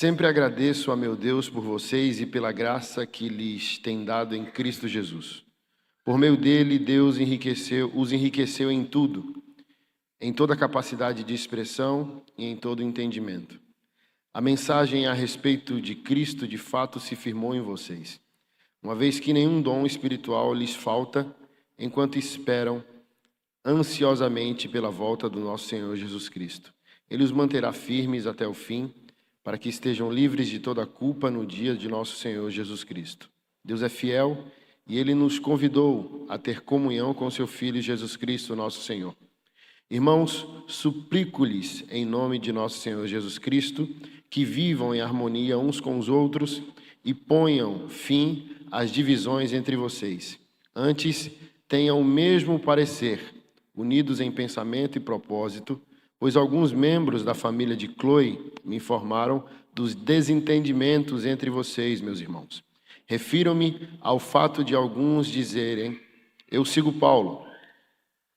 Sempre agradeço a meu Deus por vocês e pela graça que lhes tem dado em Cristo Jesus. Por meio dele, Deus os enriqueceu em tudo, em toda capacidade de expressão e em todo entendimento. A mensagem a respeito de Cristo de fato se firmou em vocês, uma vez que nenhum dom espiritual lhes falta, enquanto esperam ansiosamente pela volta do nosso Senhor Jesus Cristo. Ele os manterá firmes até o fim, para que estejam livres de toda culpa no dia de nosso Senhor Jesus Cristo. Deus é fiel e Ele nos convidou a ter comunhão com seu Filho Jesus Cristo, nosso Senhor. Irmãos, suplico-lhes, em nome de nosso Senhor Jesus Cristo, que vivam em harmonia uns com os outros e ponham fim às divisões entre vocês. Antes, tenham o mesmo parecer, unidos em pensamento e propósito, pois alguns membros da família de Cloe me informaram dos desentendimentos entre vocês, meus irmãos. Refiro-me ao fato de alguns dizerem: eu sigo Paulo,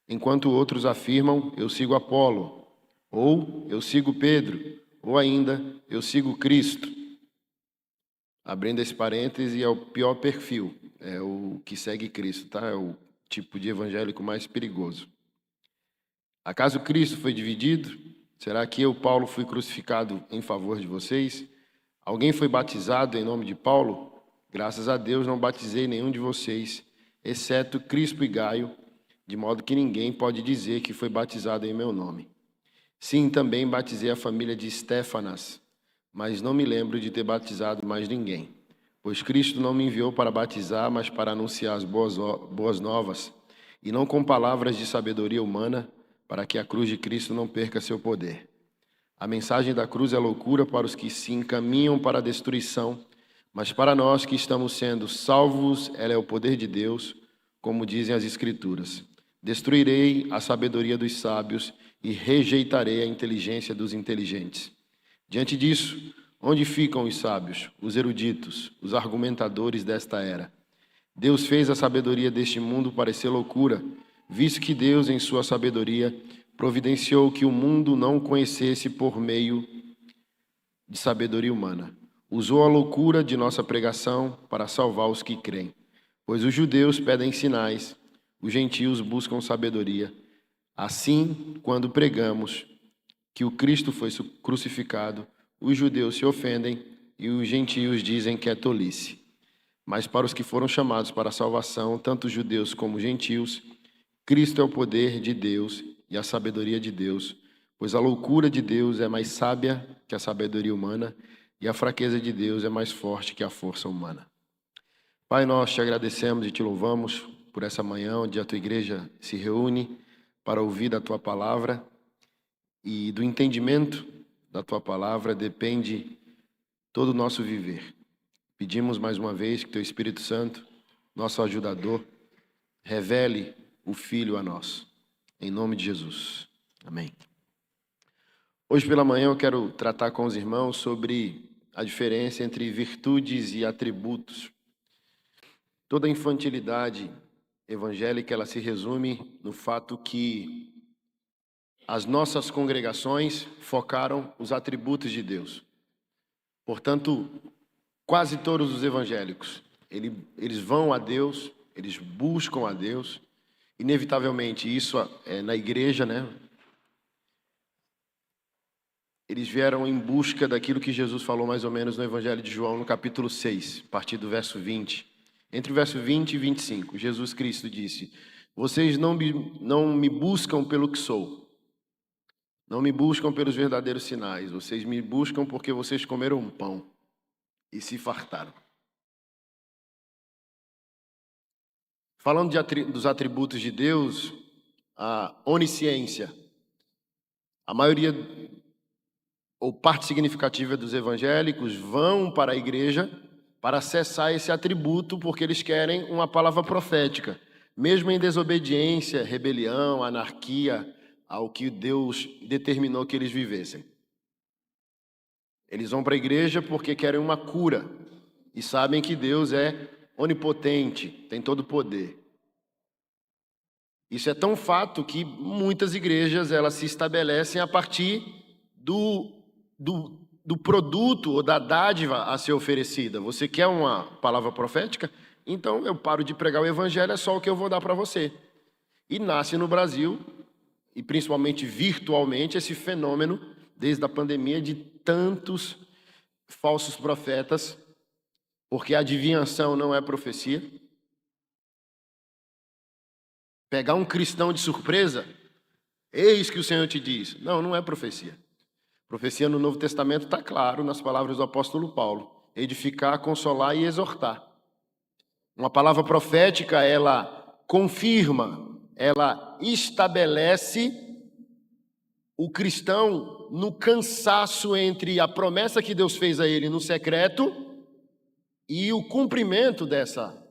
enquanto outros afirmam: eu sigo Apolo, ou eu sigo Pedro, ou ainda, eu sigo Cristo. Abrindo esse parêntese, é o pior perfil, é o que segue Cristo, tá? É o tipo de evangélico mais perigoso. Acaso Cristo foi dividido? Será que eu, Paulo, fui crucificado em favor de vocês? Alguém foi batizado em nome de Paulo? Graças a Deus não batizei nenhum de vocês, exceto Crispo e Gaio, de modo que ninguém pode dizer que foi batizado em meu nome. Sim, também batizei a família de Estéfanas, mas não me lembro de ter batizado mais ninguém, pois Cristo não me enviou para batizar, mas para anunciar as boas novas, e não com palavras de sabedoria humana, para que a cruz de Cristo não perca seu poder. A mensagem da cruz é loucura para os que se encaminham para a destruição, mas para nós que estamos sendo salvos, ela é o poder de Deus, como dizem as Escrituras. Destruirei a sabedoria dos sábios e rejeitarei a inteligência dos inteligentes. Diante disso, onde ficam os sábios, os eruditos, os argumentadores desta era? Deus fez a sabedoria deste mundo parecer loucura, visto que Deus, em sua sabedoria, providenciou que o mundo não o conhecesse por meio de sabedoria humana. Usou a loucura de nossa pregação para salvar os que creem. Pois os judeus pedem sinais, os gentios buscam sabedoria. Assim, quando pregamos que o Cristo foi crucificado, os judeus se ofendem e os gentios dizem que é tolice. Mas para os que foram chamados para a salvação, tanto judeus como gentios, Cristo é o poder de Deus e a sabedoria de Deus, pois a loucura de Deus é mais sábia que a sabedoria humana e a fraqueza de Deus é mais forte que a força humana. Pai, nós te agradecemos e te louvamos por essa manhã onde a tua igreja se reúne para ouvir da tua palavra, e do entendimento da tua palavra depende todo o nosso viver. Pedimos mais uma vez que teu Espírito Santo, nosso ajudador, revele o Filho a nós. Em nome de Jesus. Amém. Hoje pela manhã eu quero tratar com os irmãos sobre a diferença entre virtudes e atributos. Toda a infantilidade evangélica, ela se resume no fato que as nossas congregações focaram os atributos de Deus. Portanto, quase todos os evangélicos, eles vão a Deus, eles buscam a Deus. Inevitavelmente, isso é na igreja, né? Eles vieram em busca daquilo que Jesus falou mais ou menos no Evangelho de João, no capítulo 6, a partir do verso 20. Entre o verso 20 e 25, Jesus Cristo disse: vocês não me buscam pelo que sou, não me buscam pelos verdadeiros sinais, vocês me buscam porque vocês comeram um pão e se fartaram. Falando dos atributos de Deus, a onisciência, a maioria ou parte significativa dos evangélicos vão para a igreja para acessar esse atributo porque eles querem uma palavra profética, mesmo em desobediência, rebelião, anarquia ao que Deus determinou que eles vivessem. Eles vão para a igreja porque querem uma cura e sabem que Deus é onipotente, tem todo o poder. Isso é tão fato que muitas igrejas elas se estabelecem a partir do produto ou da dádiva a ser oferecida. Você quer uma palavra profética? Então eu paro de pregar o evangelho, é só o que eu vou dar para você. E nasce no Brasil, e principalmente virtualmente, esse fenômeno, desde a pandemia, de tantos falsos profetas, porque a adivinhação não é profecia. Pegar um cristão de surpresa, eis que o Senhor te diz. Não, não é profecia. Profecia no Novo Testamento está claro, nas palavras do apóstolo Paulo: edificar, consolar e exortar. Uma palavra profética, ela confirma, ela estabelece o cristão no cansaço entre a promessa que Deus fez a ele no secreto e o cumprimento dessa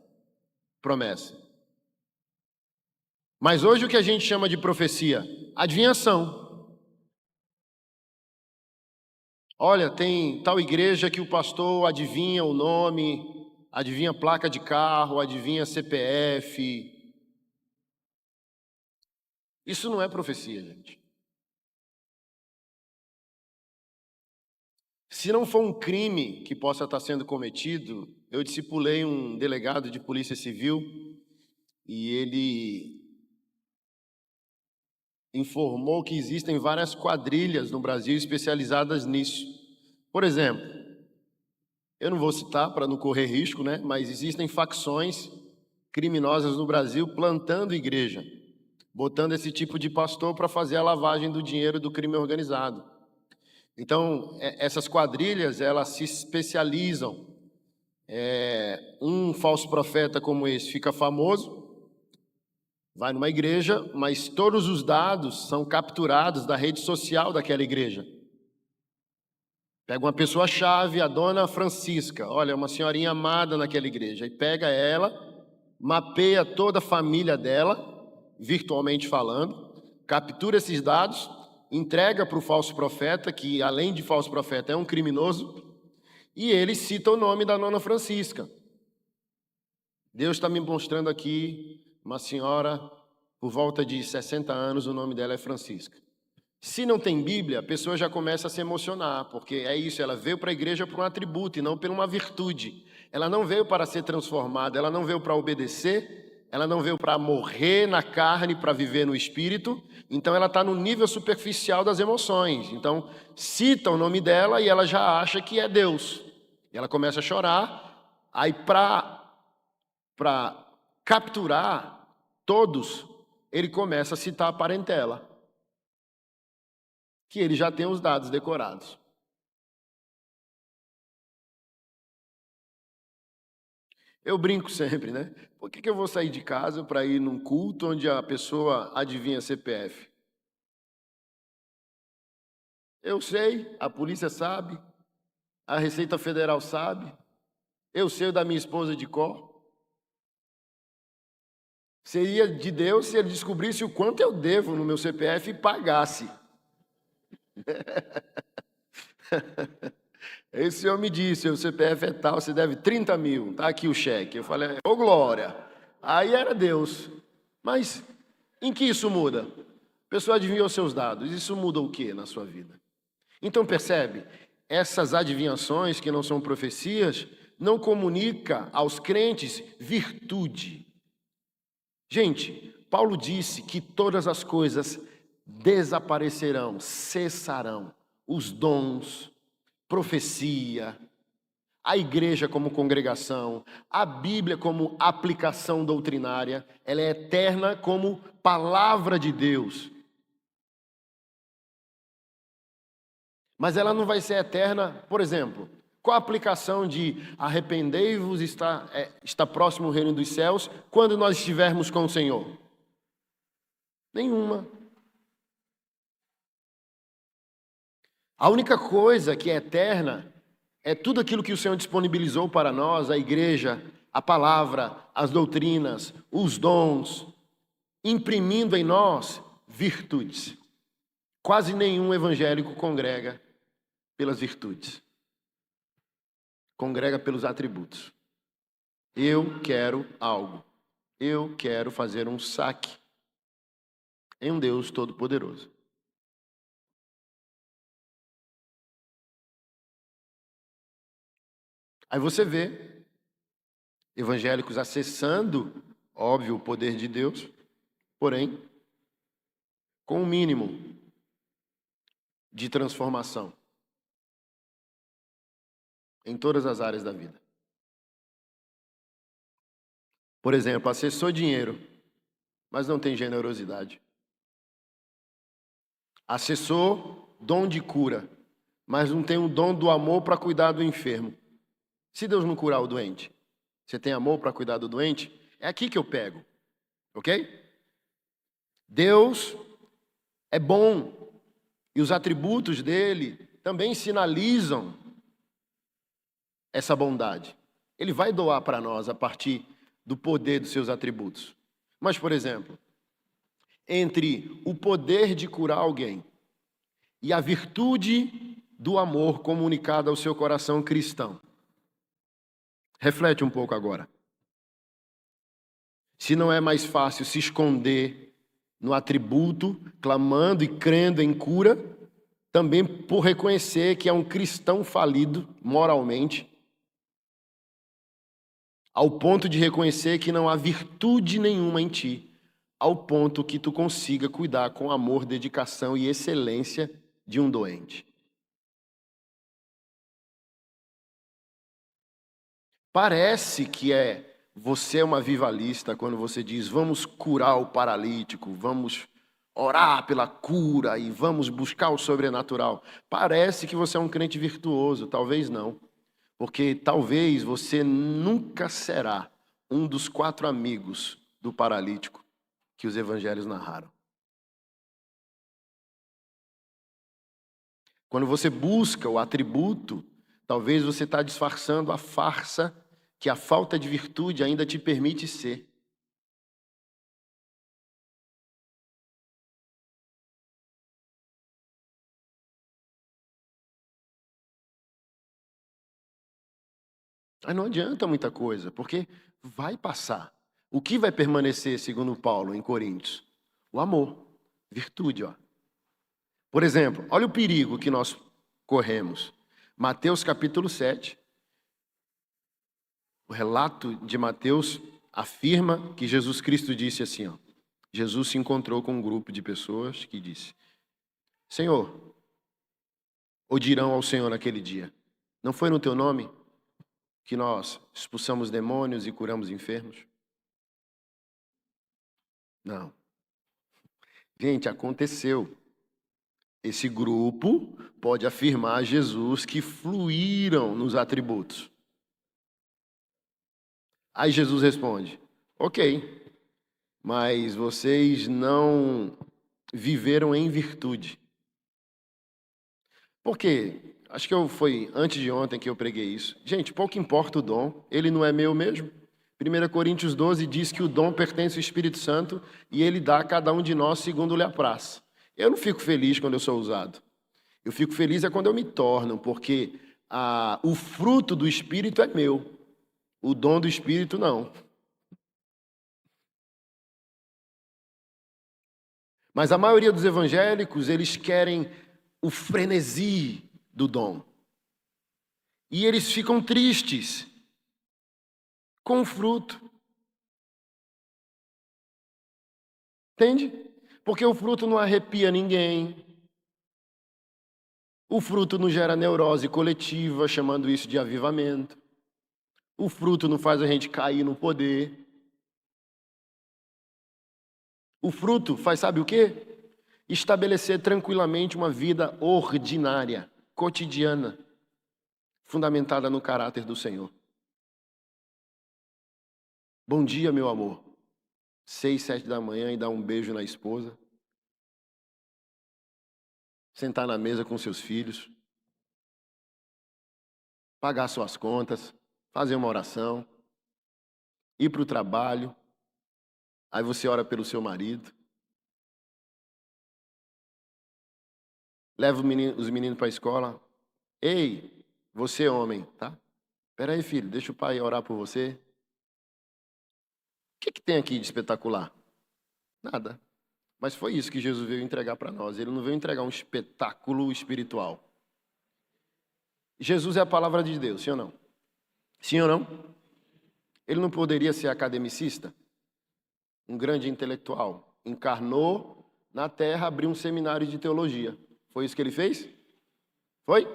promessa. Mas hoje o que a gente chama de profecia? Adivinhação. Olha, tem tal igreja que o pastor adivinha o nome, adivinha placa de carro, adivinha CPF. Isso não é profecia, gente. Se não for um crime que possa estar sendo cometido, eu discipulei um delegado de polícia civil e ele informou que existem várias quadrilhas no Brasil especializadas nisso. Por exemplo, eu não vou citar para não correr risco, né? Mas existem facções criminosas no Brasil plantando igreja, botando esse tipo de pastor para fazer a lavagem do dinheiro do crime organizado. Então, essas quadrilhas, elas se especializam. Um falso profeta como esse fica famoso, vai numa igreja, mas todos os dados são capturados da rede social daquela igreja. Pega uma pessoa-chave, a dona Francisca, olha, uma senhorinha amada naquela igreja, e pega ela, mapeia toda a família dela, virtualmente falando, captura esses dados, entrega para o falso profeta, que além de falso profeta é um criminoso, e ele cita o nome da dona Francisca. Deus está me mostrando aqui uma senhora por volta de 60 anos, o nome dela é Francisca. Se não tem Bíblia, a pessoa já começa a se emocionar, porque é isso, ela veio para a igreja por um atributo e não por uma virtude. Ela não veio para ser transformada, ela não veio para obedecer, ela não veio para morrer na carne, para viver no espírito. Então ela está no nível superficial das emoções. Então cita o nome dela e ela já acha que é Deus. E ela começa a chorar. Aí para capturar todos, ele começa a citar a parentela, que ele já tem os dados decorados. Eu brinco sempre, né? Por que eu vou sair de casa para ir num culto onde a pessoa adivinha CPF? Eu sei, a polícia sabe, a Receita Federal sabe, eu sei o da minha esposa de cor. Seria de Deus se ele descobrisse o quanto eu devo no meu CPF e pagasse. Esse senhor me disse, o CPF é tal, você deve 30 mil, tá aqui o cheque. Eu falei, ô glória, aí era Deus. Mas em que isso muda? A pessoa adivinhou seus dados, isso muda o que na sua vida? Então percebe, essas adivinhações que não são profecias, não comunica aos crentes virtude. Gente, Paulo disse que todas as coisas desaparecerão, cessarão, os dons, profecia, a igreja como congregação, a Bíblia como aplicação doutrinária, ela é eterna como palavra de Deus. Mas ela não vai ser eterna, por exemplo, qual a aplicação de arrependei-vos, está próximo o reino dos céus, quando nós estivermos com o Senhor? Nenhuma. A única coisa que é eterna é tudo aquilo que o Senhor disponibilizou para nós, a igreja, a palavra, as doutrinas, os dons, imprimindo em nós virtudes. Quase nenhum evangélico congrega pelas virtudes. Congrega pelos atributos. Eu quero algo. Eu quero fazer um saque em um Deus Todo-Poderoso. Aí você vê evangélicos acessando, óbvio, o poder de Deus, porém, com o mínimo de transformação em todas as áreas da vida. Por exemplo, acessou dinheiro, mas não tem generosidade. Acessou dom de cura, mas não tem o dom do amor para cuidar do enfermo. Se Deus não curar o doente, você tem amor para cuidar do doente? É aqui que eu pego, ok? Deus é bom e os atributos dele também sinalizam essa bondade. Ele vai doar para nós a partir do poder dos seus atributos. Mas, por exemplo, entre o poder de curar alguém e a virtude do amor comunicada ao seu coração cristão, reflete um pouco agora. Se não é mais fácil se esconder no atributo, clamando e crendo em cura, também por reconhecer que é um cristão falido moralmente, ao ponto de reconhecer que não há virtude nenhuma em ti, ao ponto que tu consiga cuidar com amor, dedicação e excelência de um doente. Parece que você é uma avivalista quando você diz vamos curar o paralítico, vamos orar pela cura e vamos buscar o sobrenatural. Parece que você é um crente virtuoso, talvez não. Porque talvez você nunca será um dos 4 amigos do paralítico que os evangelhos narraram. Quando você busca o atributo, talvez você está disfarçando a farsa que a falta de virtude ainda te permite ser. Mas não adianta muita coisa, porque vai passar. O que vai permanecer, segundo Paulo, em Coríntios? O amor, virtude, ó. Por exemplo, olha o perigo que nós corremos. Mateus capítulo 7. O relato de Mateus afirma que Jesus Cristo disse assim, ó. Jesus se encontrou com um grupo de pessoas que disse: Senhor, ou dirão ao Senhor naquele dia, não foi no teu nome que nós expulsamos demônios e curamos enfermos? Não. Gente, aconteceu. Esse grupo pode afirmar a Jesus que fluíram nos atributos. Aí Jesus responde: ok, mas vocês não viveram em virtude. Por quê? Acho que foi antes de ontem que eu preguei isso. Gente, pouco importa o dom, ele não é meu mesmo. 1 Coríntios 12 diz que o dom pertence ao Espírito Santo e ele dá a cada um de nós segundo lhe apraz. Eu não fico feliz quando eu sou usado. Eu fico feliz quando eu me torno, porque o fruto do Espírito é meu. O dom do Espírito não. Mas a maioria dos evangélicos, eles querem o frenesi do dom. E eles ficam tristes com o fruto. Entende? Porque o fruto não arrepia ninguém. O fruto não gera neurose coletiva, chamando isso de avivamento. O fruto não faz a gente cair no poder. O fruto faz, sabe o quê? Estabelecer tranquilamente uma vida ordinária, cotidiana, fundamentada no caráter do Senhor. Bom dia, meu amor. 6, 7 da manhã e dar um beijo na esposa. Sentar na mesa com seus filhos. Pagar suas contas. Fazer uma oração. Ir para o trabalho. Aí você ora pelo seu marido. Leva os meninos para a escola. Ei, você homem, tá? Espera aí, filho, deixa o pai orar por você. O que tem aqui de espetacular? Nada. Mas foi isso que Jesus veio entregar para nós. Ele não veio entregar um espetáculo espiritual. Jesus é a palavra de Deus, sim ou não? Sim ou não? Ele não poderia ser academicista? Um grande intelectual. Encarnou na Terra, abriu um seminário de teologia. Foi isso que ele fez? Foi?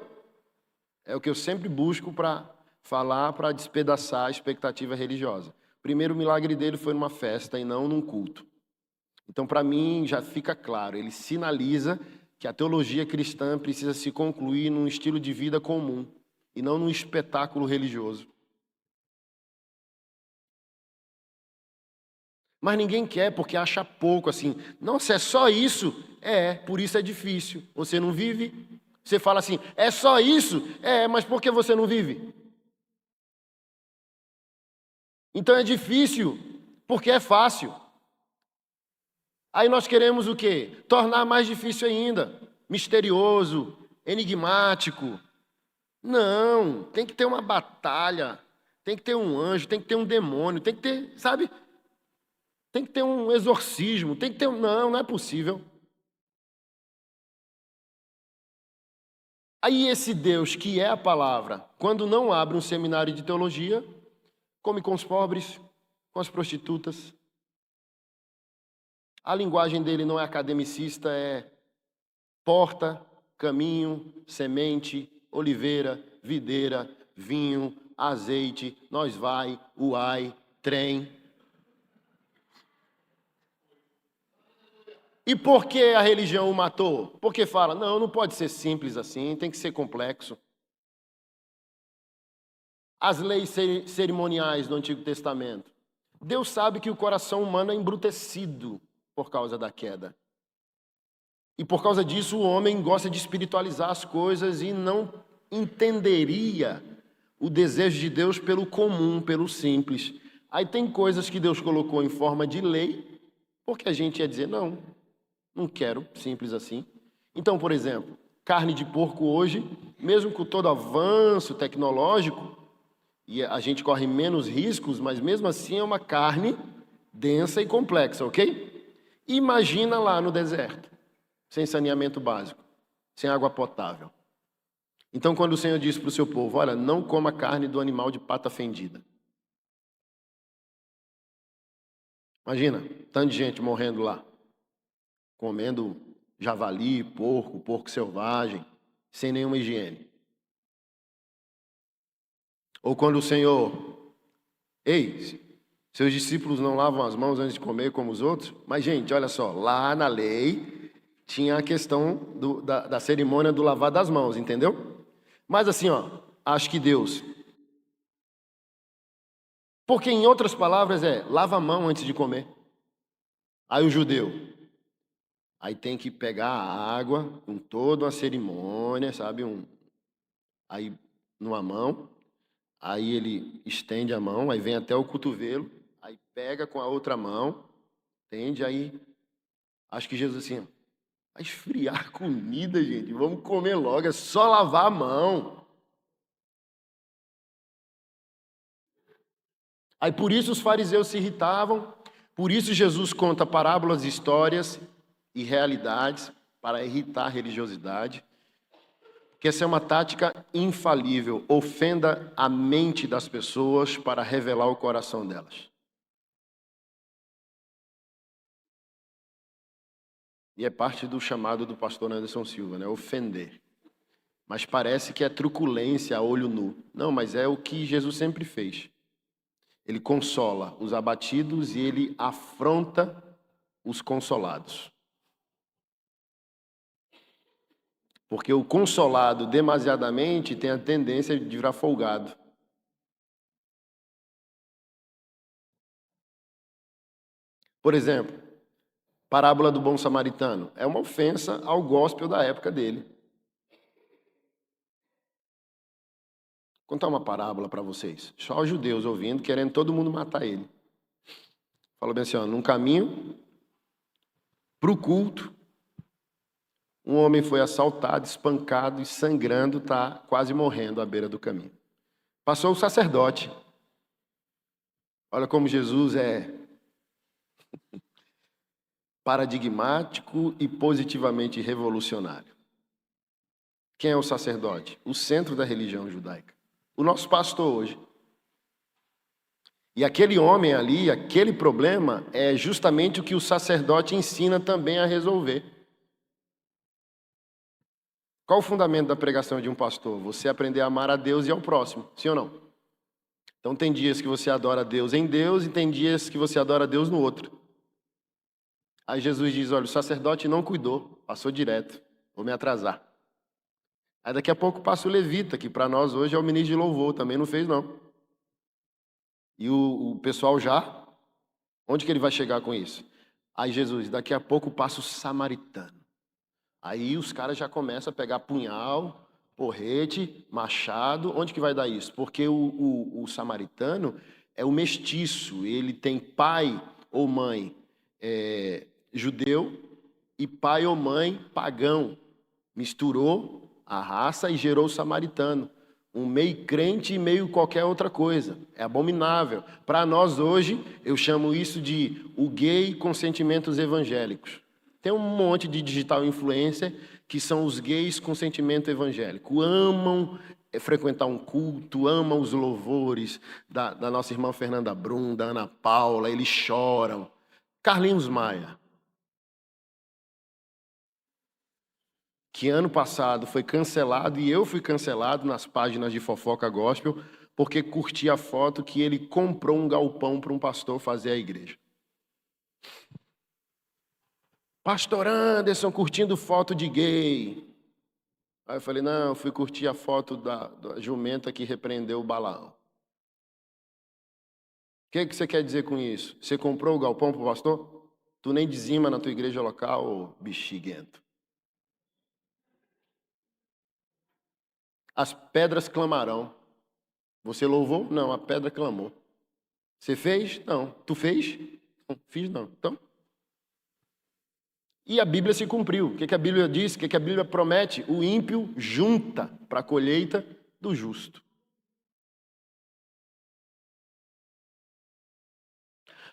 É o que eu sempre busco para falar, para despedaçar a expectativa religiosa. O primeiro milagre dele foi numa festa e não num culto. Então, para mim, já fica claro, ele sinaliza que a teologia cristã precisa se concluir num estilo de vida comum e não num espetáculo religioso. Mas ninguém quer porque acha pouco, assim. Nossa, é só isso? É, por isso é difícil. Você não vive? Você fala assim, é só isso? É, mas por que você não vive? Então é difícil, porque é fácil. Aí nós queremos o quê? Tornar mais difícil ainda. Misterioso, enigmático. Não, tem que ter uma batalha, tem que ter um anjo, tem que ter um demônio, tem que ter, sabe? Tem que ter um exorcismo, tem que ter um... Não, não é possível. Aí esse Deus que é a palavra, quando não abre um seminário de teologia, come com os pobres, com as prostitutas. A linguagem dele não é academicista, é porta, caminho, semente, oliveira, videira, vinho, azeite, nós vai, uai, trem. E por que a religião o matou? Porque fala, não pode ser simples assim, tem que ser complexo. As leis cerimoniais do Antigo Testamento. Deus sabe que o coração humano é embrutecido por causa da queda. E por causa disso o homem gosta de espiritualizar as coisas e não entenderia o desejo de Deus pelo comum, pelo simples. Aí tem coisas que Deus colocou em forma de lei, porque a gente ia dizer, não quero, simples assim. Então, por exemplo, carne de porco hoje, mesmo com todo avanço tecnológico, e a gente corre menos riscos, mas mesmo assim é uma carne densa e complexa, ok? Imagina lá no deserto, sem saneamento básico, sem água potável. Então, quando o Senhor disse para o seu povo, olha, não coma carne do animal de pata fendida. Imagina, tanto de gente morrendo lá, comendo javali, porco selvagem, sem nenhuma higiene. Ou quando o Senhor, ei, seus discípulos não lavam as mãos antes de comer como os outros? Mas, gente, olha só, lá na lei tinha a questão da cerimônia do lavar das mãos, entendeu? Mas assim, acho que Deus... Porque, em outras palavras, lava a mão antes de comer. Aí o judeu, aí tem que pegar a água com toda uma cerimônia, sabe? Aí, numa mão, aí ele estende a mão, aí vem até o cotovelo, aí pega com a outra mão, entende? Aí, acho que Jesus assim, vai esfriar a comida, gente, vamos comer logo, é só lavar a mão. Aí por isso os fariseus se irritavam, por isso Jesus conta parábolas, histórias e realidades para irritar a religiosidade, que essa é uma tática infalível, ofenda a mente das pessoas para revelar o coração delas. E é parte do chamado do pastor Anderson Silva, né? Ofender. Mas parece que é truculência a olho nu. Não, mas é o que Jesus sempre fez. Ele consola os abatidos e ele afronta os consolados. Porque o consolado demasiadamente tem a tendência de virar folgado. Por exemplo, parábola do bom samaritano. É uma ofensa ao gospel da época dele. Vou contar uma parábola para vocês. Só os judeus ouvindo, querendo todo mundo matar ele. Fala bem assim, num caminho para o culto, um homem foi assaltado, espancado e sangrando, está quase morrendo à beira do caminho. Passou o sacerdote. Olha como Jesus é paradigmático e positivamente revolucionário. Quem é o sacerdote? O centro da religião judaica. O nosso pastor hoje. E aquele homem ali, aquele problema, é justamente o que o sacerdote ensina também a resolver. Qual o fundamento da pregação de um pastor? Você aprender a amar a Deus e ao próximo, sim ou não? Então tem dias que você adora a Deus em Deus e tem dias que você adora a Deus no outro. Aí Jesus diz, olha, o sacerdote não cuidou, passou direto, vou me atrasar. Aí daqui a pouco passa o levita, que para nós hoje é o ministro de louvor, também não fez não. E o pessoal já, onde que ele vai chegar com isso? Aí Jesus, daqui a pouco passa o samaritano. Aí os caras já começam a pegar punhal, porrete, machado. Onde que vai dar isso? Porque o samaritano é o mestiço. Ele tem pai ou mãe judeu e pai ou mãe pagão. Misturou a raça e gerou o samaritano. Um meio crente e meio qualquer outra coisa. É abominável. Para nós hoje, eu chamo isso de o gay com sentimentos evangélicos. Tem um monte de digital influencer que são os gays com sentimento evangélico. Amam frequentar um culto, amam os louvores da nossa irmã Fernanda Brum, da Ana Paula, eles choram. Carlinhos Maia, que ano passado foi cancelado, e eu fui cancelado nas páginas de fofoca gospel, porque curti a foto que ele comprou um galpão para um pastor fazer a igreja. Pastor Anderson curtindo foto de gay. Aí eu falei, não, eu fui curtir a foto da jumenta que repreendeu o Balaão. O que você quer dizer com isso? Você comprou o galpão para o pastor? Tu nem dizima na tua igreja local, ô bexiguento. As pedras clamarão. Você louvou? Não, a pedra clamou. Você fez? Não. Tu fez? Não, fiz não. Então. E a Bíblia se cumpriu. O que a Bíblia diz? O que a Bíblia promete? O ímpio junta para a colheita do justo.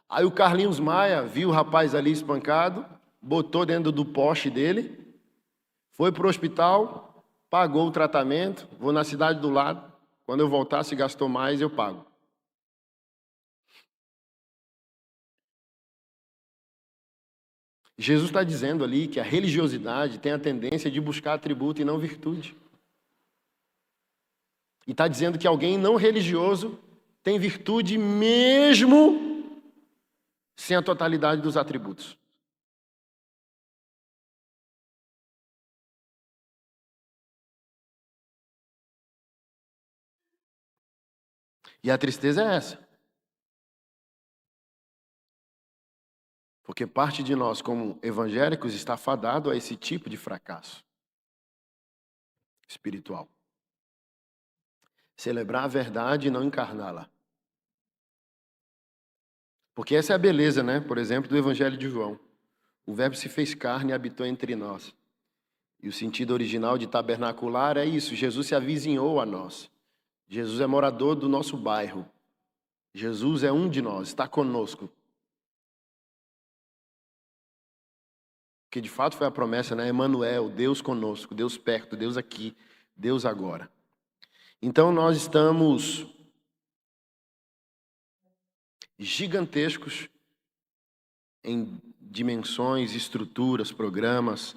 Aí o Carlinhos Maia viu o rapaz ali espancado, botou dentro do poste dele, foi para o hospital, pagou o tratamento, vou na cidade do lado, quando eu voltar, se gastou mais, eu pago. Jesus está dizendo ali que a religiosidade tem a tendência de buscar atributo e não virtude. E está dizendo que alguém não religioso tem virtude mesmo sem a totalidade dos atributos. E a tristeza é essa. Porque parte de nós, como evangélicos, está fadado a esse tipo de fracasso espiritual. Celebrar a verdade e não encarná-la. Porque essa é a beleza, né? Por exemplo, do Evangelho de João. O Verbo se fez carne e habitou entre nós. E o sentido original de tabernacular é isso. Jesus se avizinhou a nós. Jesus é morador do nosso bairro. Jesus é um de nós, está conosco. Que de fato foi a promessa, né? Emanuel, Deus conosco, Deus perto, Deus aqui, Deus agora. Então nós estamos gigantescos em dimensões, estruturas, programas.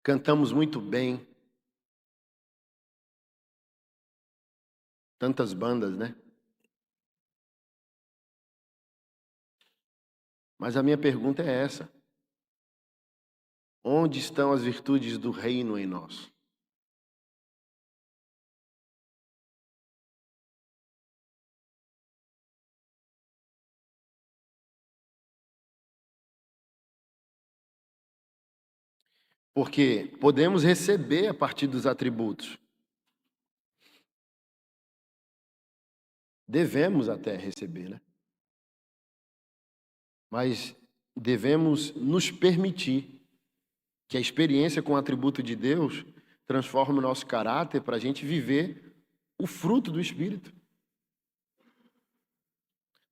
Cantamos muito bem. Tantas bandas, né? Mas a minha pergunta é essa. Onde estão as virtudes do reino em nós? Porque podemos receber a partir dos atributos. Devemos até receber, né? Mas devemos nos permitir que a experiência com o atributo de Deus transforme o nosso caráter para a gente viver o fruto do Espírito.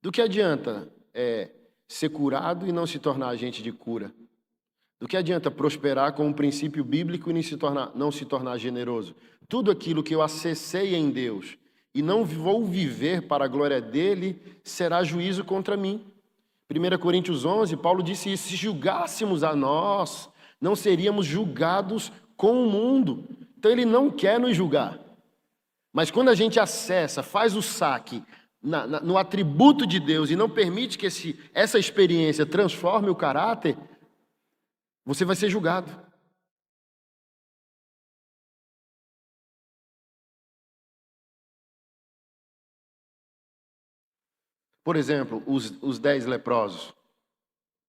Do que adianta ser curado e não se tornar agente de cura? Do que adianta prosperar com um princípio bíblico e não se tornar generoso? Tudo aquilo que eu acessei em Deus e não vou viver para a glória dele, será juízo contra mim. 1 Coríntios 11, Paulo disse isso: se julgássemos a nós, não seríamos julgados com o mundo. Então ele não quer nos julgar. Mas quando a gente acessa, faz o saque no atributo de Deus e não permite que essa experiência transforme o caráter, você vai ser julgado. Por exemplo, os 10 leprosos.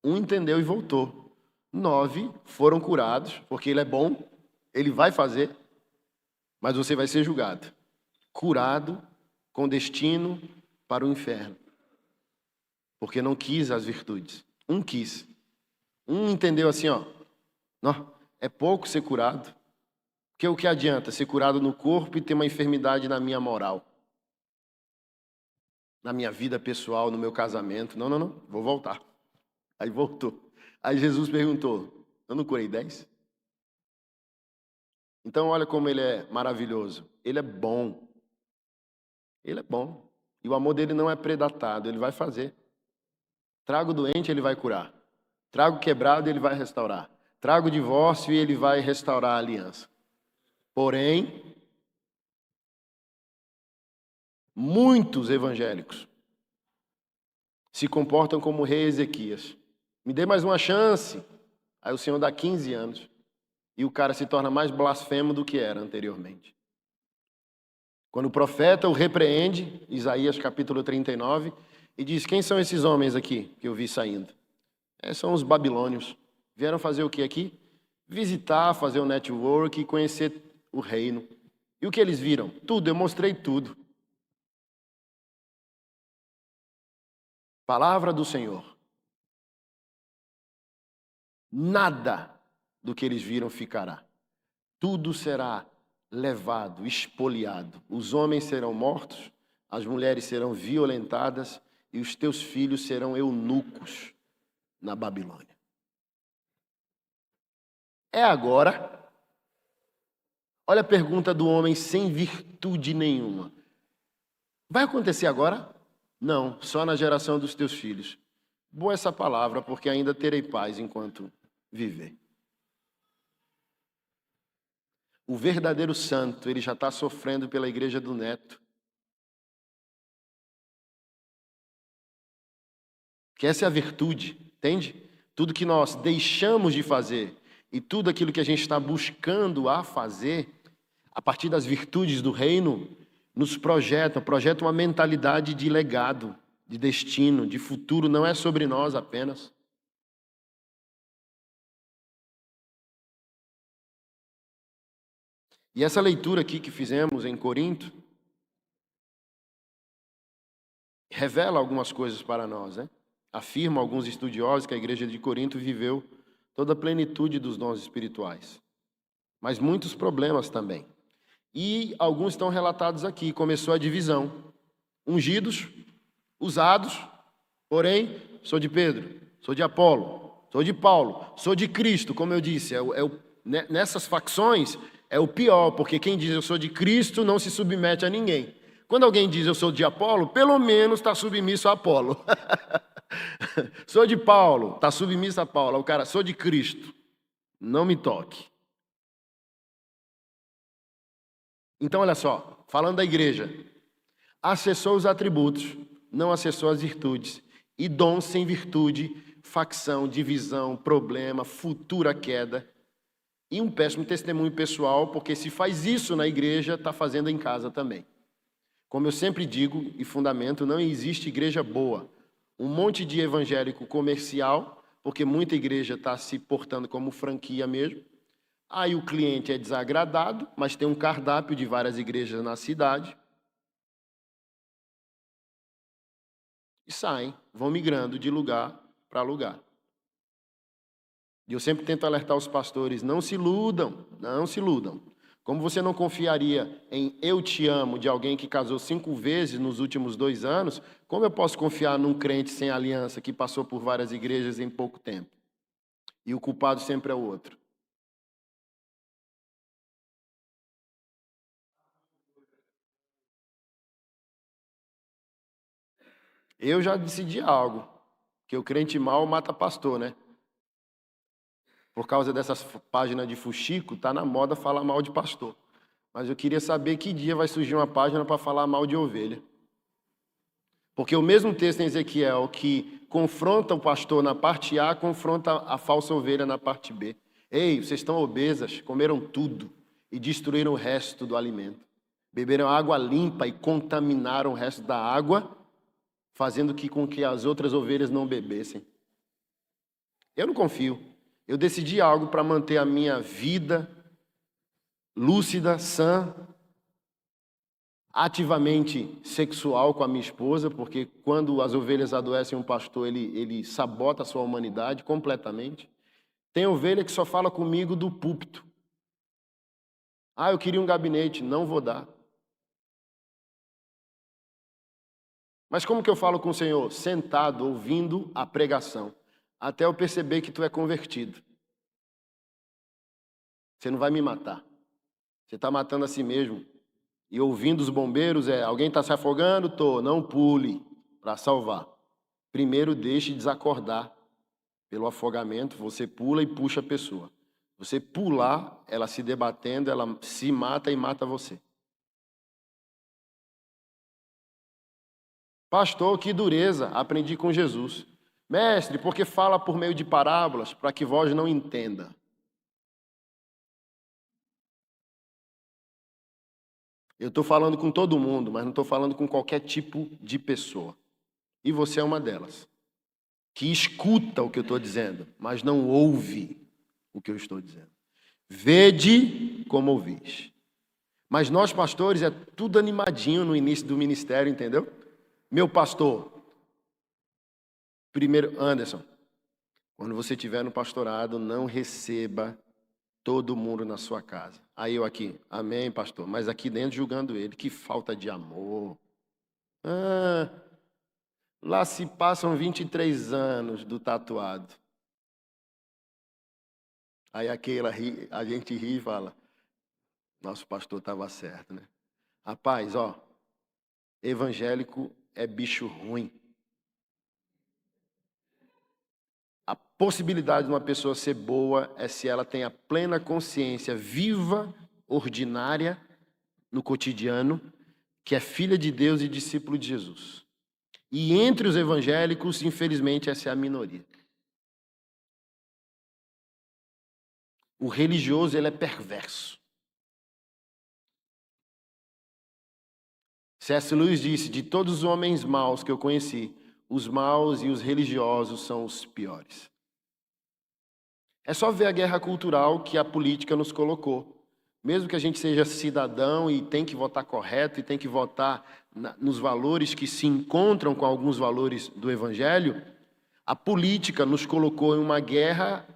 Um entendeu e voltou. 9 foram curados, porque ele é bom, ele vai fazer, mas você vai ser julgado. Curado com destino para o inferno. Porque não quis as virtudes. Um quis. Um entendeu assim, ó. Não, é pouco ser curado. Porque o que adianta ser curado no corpo e ter uma enfermidade na minha moral? Na minha vida pessoal, no meu casamento. Não, vou voltar. Aí voltou. Aí Jesus perguntou, eu não curei 10? Então olha como ele é maravilhoso. Ele é bom. Ele é bom. E o amor dele não é predatado, ele vai fazer. Traga o doente, ele vai curar. Traga o quebrado, ele vai restaurar. Traga o divórcio e ele vai restaurar a aliança. Porém, muitos evangélicos se comportam como o rei Ezequias. Me dê mais uma chance. Aí o Senhor dá 15 anos. E o cara se torna mais blasfemo do que era anteriormente. Quando o profeta o repreende, Isaías capítulo 39, e diz, quem são esses homens aqui que eu vi saindo? São os babilônios. Vieram fazer o que aqui? Visitar, fazer um network e conhecer o reino. E o que eles viram? Tudo, eu mostrei tudo. Palavra do Senhor. Nada do que eles viram ficará. Tudo será levado, espoliado. Os homens serão mortos, as mulheres serão violentadas e os teus filhos serão eunucos na Babilônia. É agora. Olha a pergunta do homem sem virtude nenhuma. Vai acontecer agora? Não, só na geração dos teus filhos. Boa essa palavra, porque ainda terei paz enquanto viver. O verdadeiro santo, ele já está sofrendo pela igreja do neto. Que essa é a virtude, entende? Tudo que nós deixamos de fazer e tudo aquilo que a gente está buscando a fazer, a partir das virtudes do reino, nos projeta uma mentalidade de legado, de destino, de futuro, não é sobre nós apenas. E essa leitura aqui que fizemos em Corinto revela algumas coisas para nós, né? Afirma alguns estudiosos que a igreja de Corinto viveu toda a plenitude dos dons espirituais, mas muitos problemas também. E alguns estão relatados aqui. Começou a divisão. Ungidos, usados, porém, sou de Pedro, sou de Apolo, sou de Paulo, sou de Cristo, como eu disse. Nessas facções é o pior, porque quem diz eu sou de Cristo não se submete a ninguém. Quando alguém diz eu sou de Apolo, pelo menos está submisso a Apolo. Sou de Paulo, está submisso a Paulo. O cara, sou de Cristo, não me toque. Então, olha só, falando da igreja, acessou os atributos, não acessou as virtudes. E dom sem virtude, facção, divisão, problema, futura queda. E um péssimo testemunho pessoal, porque se faz isso na igreja, está fazendo em casa também. Como eu sempre digo e fundamento, não existe igreja boa. Um monte de evangélico comercial, porque muita igreja está se portando como franquia mesmo. Aí o cliente é desagradado, mas tem um cardápio de várias igrejas na cidade. E saem, vão migrando de lugar para lugar. E eu sempre tento alertar os pastores, não se iludam, não se iludam. Como você não confiaria em eu te amo de alguém que casou 5 vezes nos últimos 2 anos, como eu posso confiar num crente sem aliança que passou por várias igrejas em pouco tempo? E o culpado sempre é o outro. Eu já decidi algo, que o crente mau mata pastor, né? Por causa dessas páginas de fuxico, tá na moda falar mal de pastor. Mas eu queria saber que dia vai surgir uma página para falar mal de ovelha. Porque o mesmo texto em Ezequiel que confronta o pastor na parte A, confronta a falsa ovelha na parte B. Ei, vocês estão obesas, comeram tudo e destruíram o resto do alimento. Beberam água limpa e contaminaram o resto da água, fazendo com que as outras ovelhas não bebessem. Eu não confio. Eu decidi algo para manter a minha vida lúcida, sã, ativamente sexual com a minha esposa, porque quando as ovelhas adoecem um pastor, ele sabota a sua humanidade completamente. Tem ovelha que só fala comigo do púlpito. Ah, eu queria um gabinete, não vou dar. Mas como que eu falo com o Senhor? Sentado, ouvindo a pregação, até eu perceber que tu é convertido. Você não vai me matar. Você está matando a si mesmo. E ouvindo os bombeiros alguém está se afogando? Tô, não pule para salvar. Primeiro deixe desacordar pelo afogamento, você pula e puxa a pessoa. Você pular, ela se debatendo, ela se mata e mata você. Pastor, que dureza, aprendi com Jesus. Mestre, porque fala por meio de parábolas, para que vós não entenda. Eu estou falando com todo mundo, mas não estou falando com qualquer tipo de pessoa. E você é uma delas, que escuta o que eu estou dizendo, mas não ouve o que eu estou dizendo. Vede como ouvis. Mas nós, pastores, é tudo animadinho no início do ministério, entendeu? Meu pastor, primeiro, Anderson, quando você estiver no pastorado, não receba todo mundo na sua casa. Aí eu aqui, amém, pastor, mas aqui dentro julgando ele, que falta de amor. Lá se passam 23 anos do tatuado. Aí a gente ri e fala, nosso pastor estava certo, né? Rapaz, evangélico é bicho ruim. A possibilidade de uma pessoa ser boa é se ela tem a plena consciência viva, ordinária, no cotidiano, que é filha de Deus e discípulo de Jesus. E entre os evangélicos, infelizmente, essa é a minoria. O religioso, ele é perverso. C.S. Lewis disse, de todos os homens maus que eu conheci, os maus e os religiosos são os piores. É só ver a guerra cultural que a política nos colocou. Mesmo que a gente seja cidadão e tem que votar correto e tem que votar nos valores que se encontram com alguns valores do Evangelho, a política nos colocou em uma guerra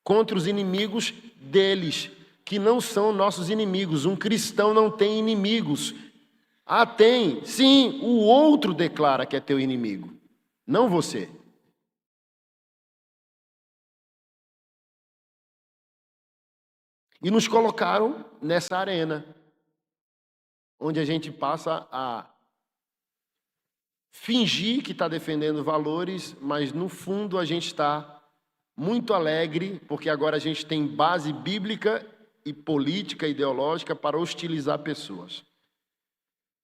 contra os inimigos deles, que não são nossos inimigos. Um cristão não tem inimigos. Ah, tem. Sim, o outro declara que é teu inimigo, não você. E nos colocaram nessa arena, onde a gente passa a fingir que está defendendo valores, mas no fundo a gente está muito alegre, porque agora a gente tem base bíblica e política, ideológica para hostilizar pessoas.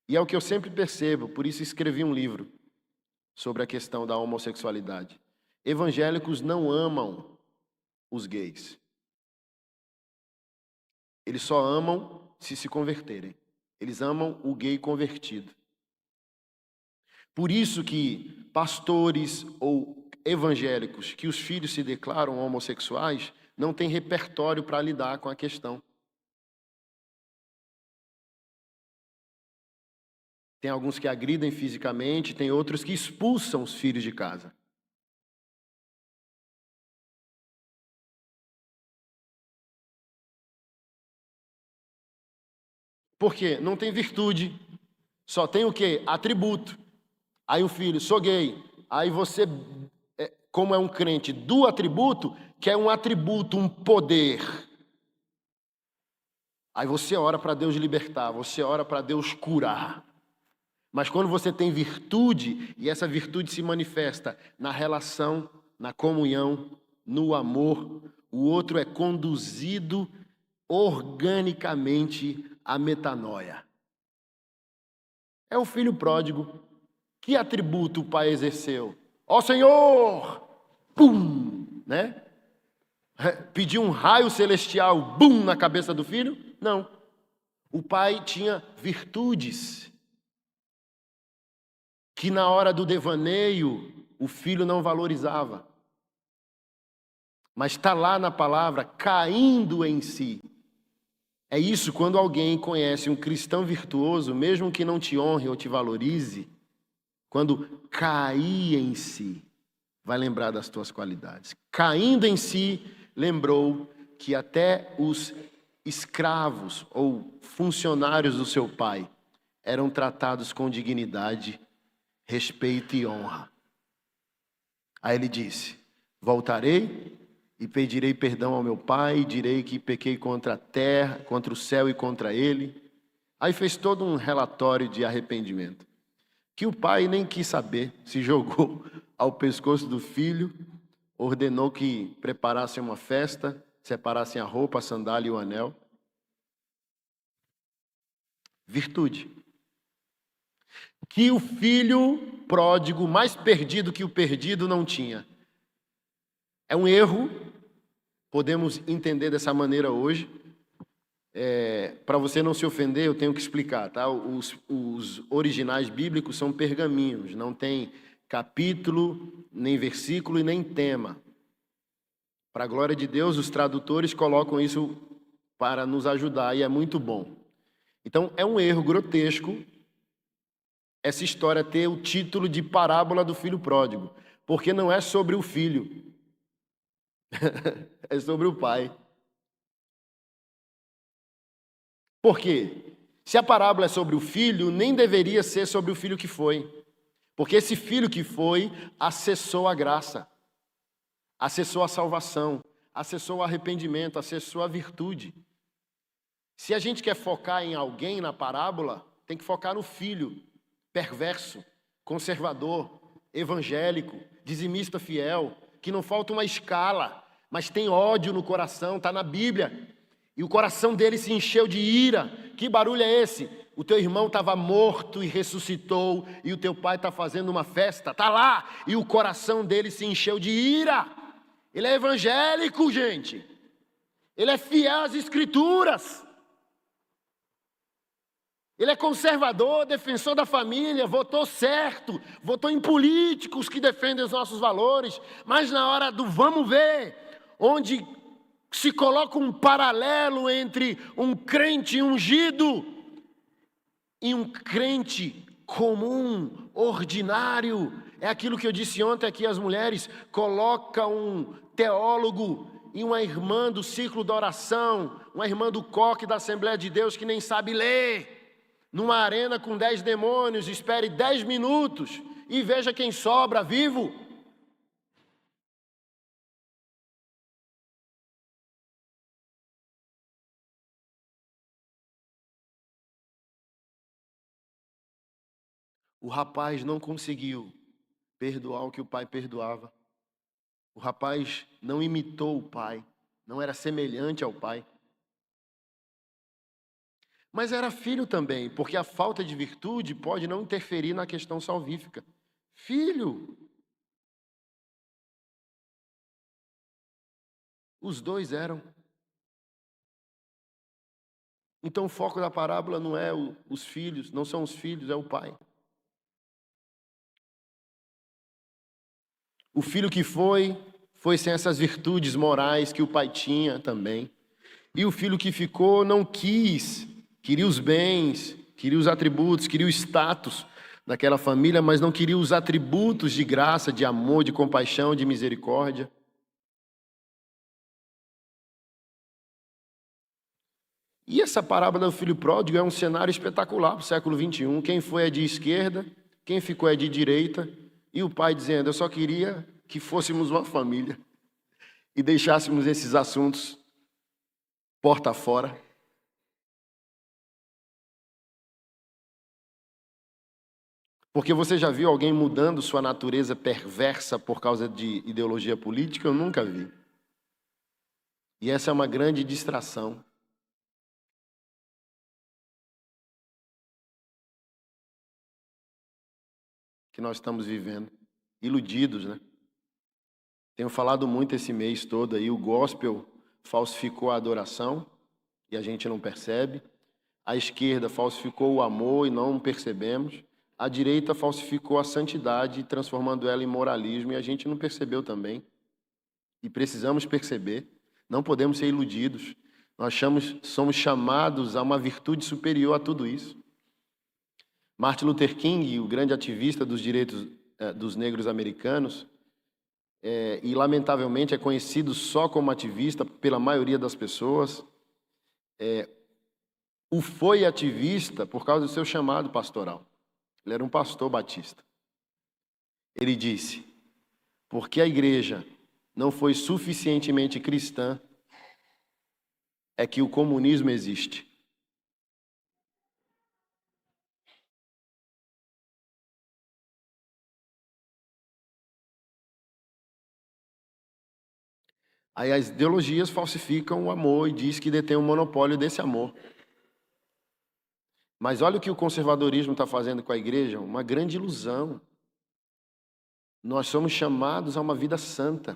E é o que eu sempre percebo, por isso escrevi um livro sobre a questão da homossexualidade. Evangélicos não amam os gays. Eles só amam se converterem. Eles amam o gay convertido. Por isso que pastores ou evangélicos que os filhos se declaram homossexuais não têm repertório para lidar com a questão. Tem alguns que agridem fisicamente, tem outros que expulsam os filhos de casa. Por quê? Não tem virtude. Só tem o quê? Atributo. Aí o filho, sou gay. Aí você, como é um crente do atributo, quer um atributo, um poder. Aí você ora para Deus libertar, você ora para Deus curar. Mas quando você tem virtude, e essa virtude se manifesta na relação, na comunhão, no amor, o outro é conduzido organicamente à metanoia. É o filho pródigo. Que atributo o pai exerceu? Ó Senhor! Pum! Né? Pediu um raio celestial, bum, na cabeça do filho? Não. O pai tinha virtudes que na hora do devaneio o filho não valorizava. Mas está lá na palavra, caindo em si. É isso, quando alguém conhece um cristão virtuoso, mesmo que não te honre ou te valorize, quando cair em si, vai lembrar das tuas qualidades. Caindo em si, lembrou que até os escravos ou funcionários do seu pai eram tratados com dignidade, respeito e honra. Aí ele disse: voltarei e pedirei perdão ao meu pai, direi que pequei contra a terra, contra o céu e contra ele. Aí fez todo um relatório de arrependimento, que o pai nem quis saber, se jogou ao pescoço do filho, ordenou que preparassem uma festa, separassem a roupa, a sandália e o anel. Virtude. Que o filho pródigo, mais perdido que o perdido, não tinha. É um erro, podemos entender dessa maneira hoje. Para você não se ofender, eu tenho que explicar, tá? Os originais bíblicos são pergaminhos, não tem capítulo, nem versículo e nem tema. Para a glória de Deus, os tradutores colocam isso para nos ajudar e é muito bom. Então, é um erro grotesco essa história ter o título de parábola do filho pródigo, porque não é sobre o filho, é sobre o pai. Por quê? Se a parábola é sobre o filho, nem deveria ser sobre o filho que foi, porque esse filho que foi acessou a graça, acessou a salvação, acessou o arrependimento, acessou a virtude. Se a gente quer focar em alguém na parábola, tem que focar no filho perverso, conservador, evangélico, dizimista fiel, que não falta uma escala, mas tem ódio no coração, está na Bíblia. E o coração dele se encheu de ira. Que barulho é esse? O teu irmão estava morto e ressuscitou, e o teu pai está fazendo uma festa, está lá, e o coração dele se encheu de ira. Ele é evangélico, gente. Ele é fiel às Escrituras. Ele é conservador, defensor da família, votou certo, votou em políticos que defendem os nossos valores, mas na hora do vamos ver, onde se coloca um paralelo entre um crente ungido e um crente comum, ordinário, é aquilo que eu disse ontem aqui às mulheres, coloca um teólogo e uma irmã do círculo da oração, uma irmã do coque da Assembleia de Deus que nem sabe ler, numa arena com 10 demônios, espere 10 minutos e veja quem sobra vivo. O rapaz não conseguiu perdoar o que o pai perdoava. O rapaz não imitou o pai, não era semelhante ao pai. Mas era filho também, porque a falta de virtude pode não interferir na questão salvífica. Filho. Os dois eram. Então o foco da parábola não é os filhos, não são os filhos, é o pai. O filho que foi sem essas virtudes morais que o pai tinha também. E o filho que ficou não queria os bens, queria os atributos, queria o status daquela família, mas não queria os atributos de graça, de amor, de compaixão, de misericórdia. E essa parábola do filho pródigo é um cenário espetacular para o século XXI. Quem foi é de esquerda, quem ficou é de direita, e o pai dizendo: eu só queria que fôssemos uma família e deixássemos esses assuntos porta fora. Porque você já viu alguém mudando sua natureza perversa por causa de ideologia política? Eu nunca vi. E essa é uma grande distração. Que nós estamos vivendo. Iludidos, né? Tenho falado muito esse mês todo aí, o gospel falsificou a adoração e a gente não percebe. A esquerda falsificou o amor e não percebemos. A direita falsificou a santidade, transformando ela em moralismo e a gente não percebeu também. E precisamos perceber. Não podemos ser iludidos. Nós somos chamados a uma virtude superior a tudo isso. Martin Luther King, o grande ativista dos direitos dos negros americanos, e lamentavelmente é conhecido só como ativista pela maioria das pessoas, o foi ativista por causa do seu chamado pastoral. Ele era um pastor batista. Ele disse: porque a igreja não foi suficientemente cristã, é que o comunismo existe. Aí as ideologias falsificam o amor e diz que detém o monopólio desse amor. Mas olha o que o conservadorismo está fazendo com a igreja, uma grande ilusão. Nós somos chamados a uma vida santa,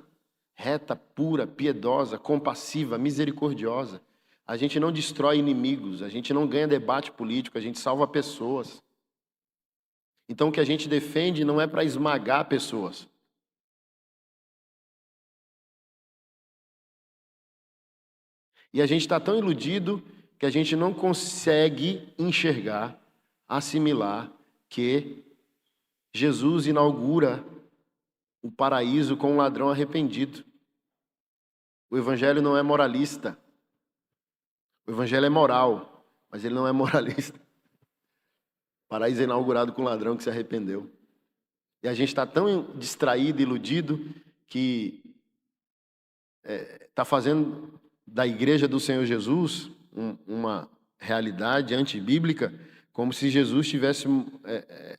reta, pura, piedosa, compassiva, misericordiosa. A gente não destrói inimigos, a gente não ganha debate político, a gente salva pessoas. Então o que a gente defende não é para esmagar pessoas. E a gente está tão iludido que a gente não consegue enxergar, assimilar que Jesus inaugura o paraíso com um ladrão arrependido. O evangelho não é moralista. O evangelho é moral, mas ele não é moralista. O paraíso é inaugurado com um ladrão que se arrependeu. E a gente está tão distraído, iludido, que está fazendo da igreja do Senhor Jesus uma realidade antibíblica, como se Jesus tivesse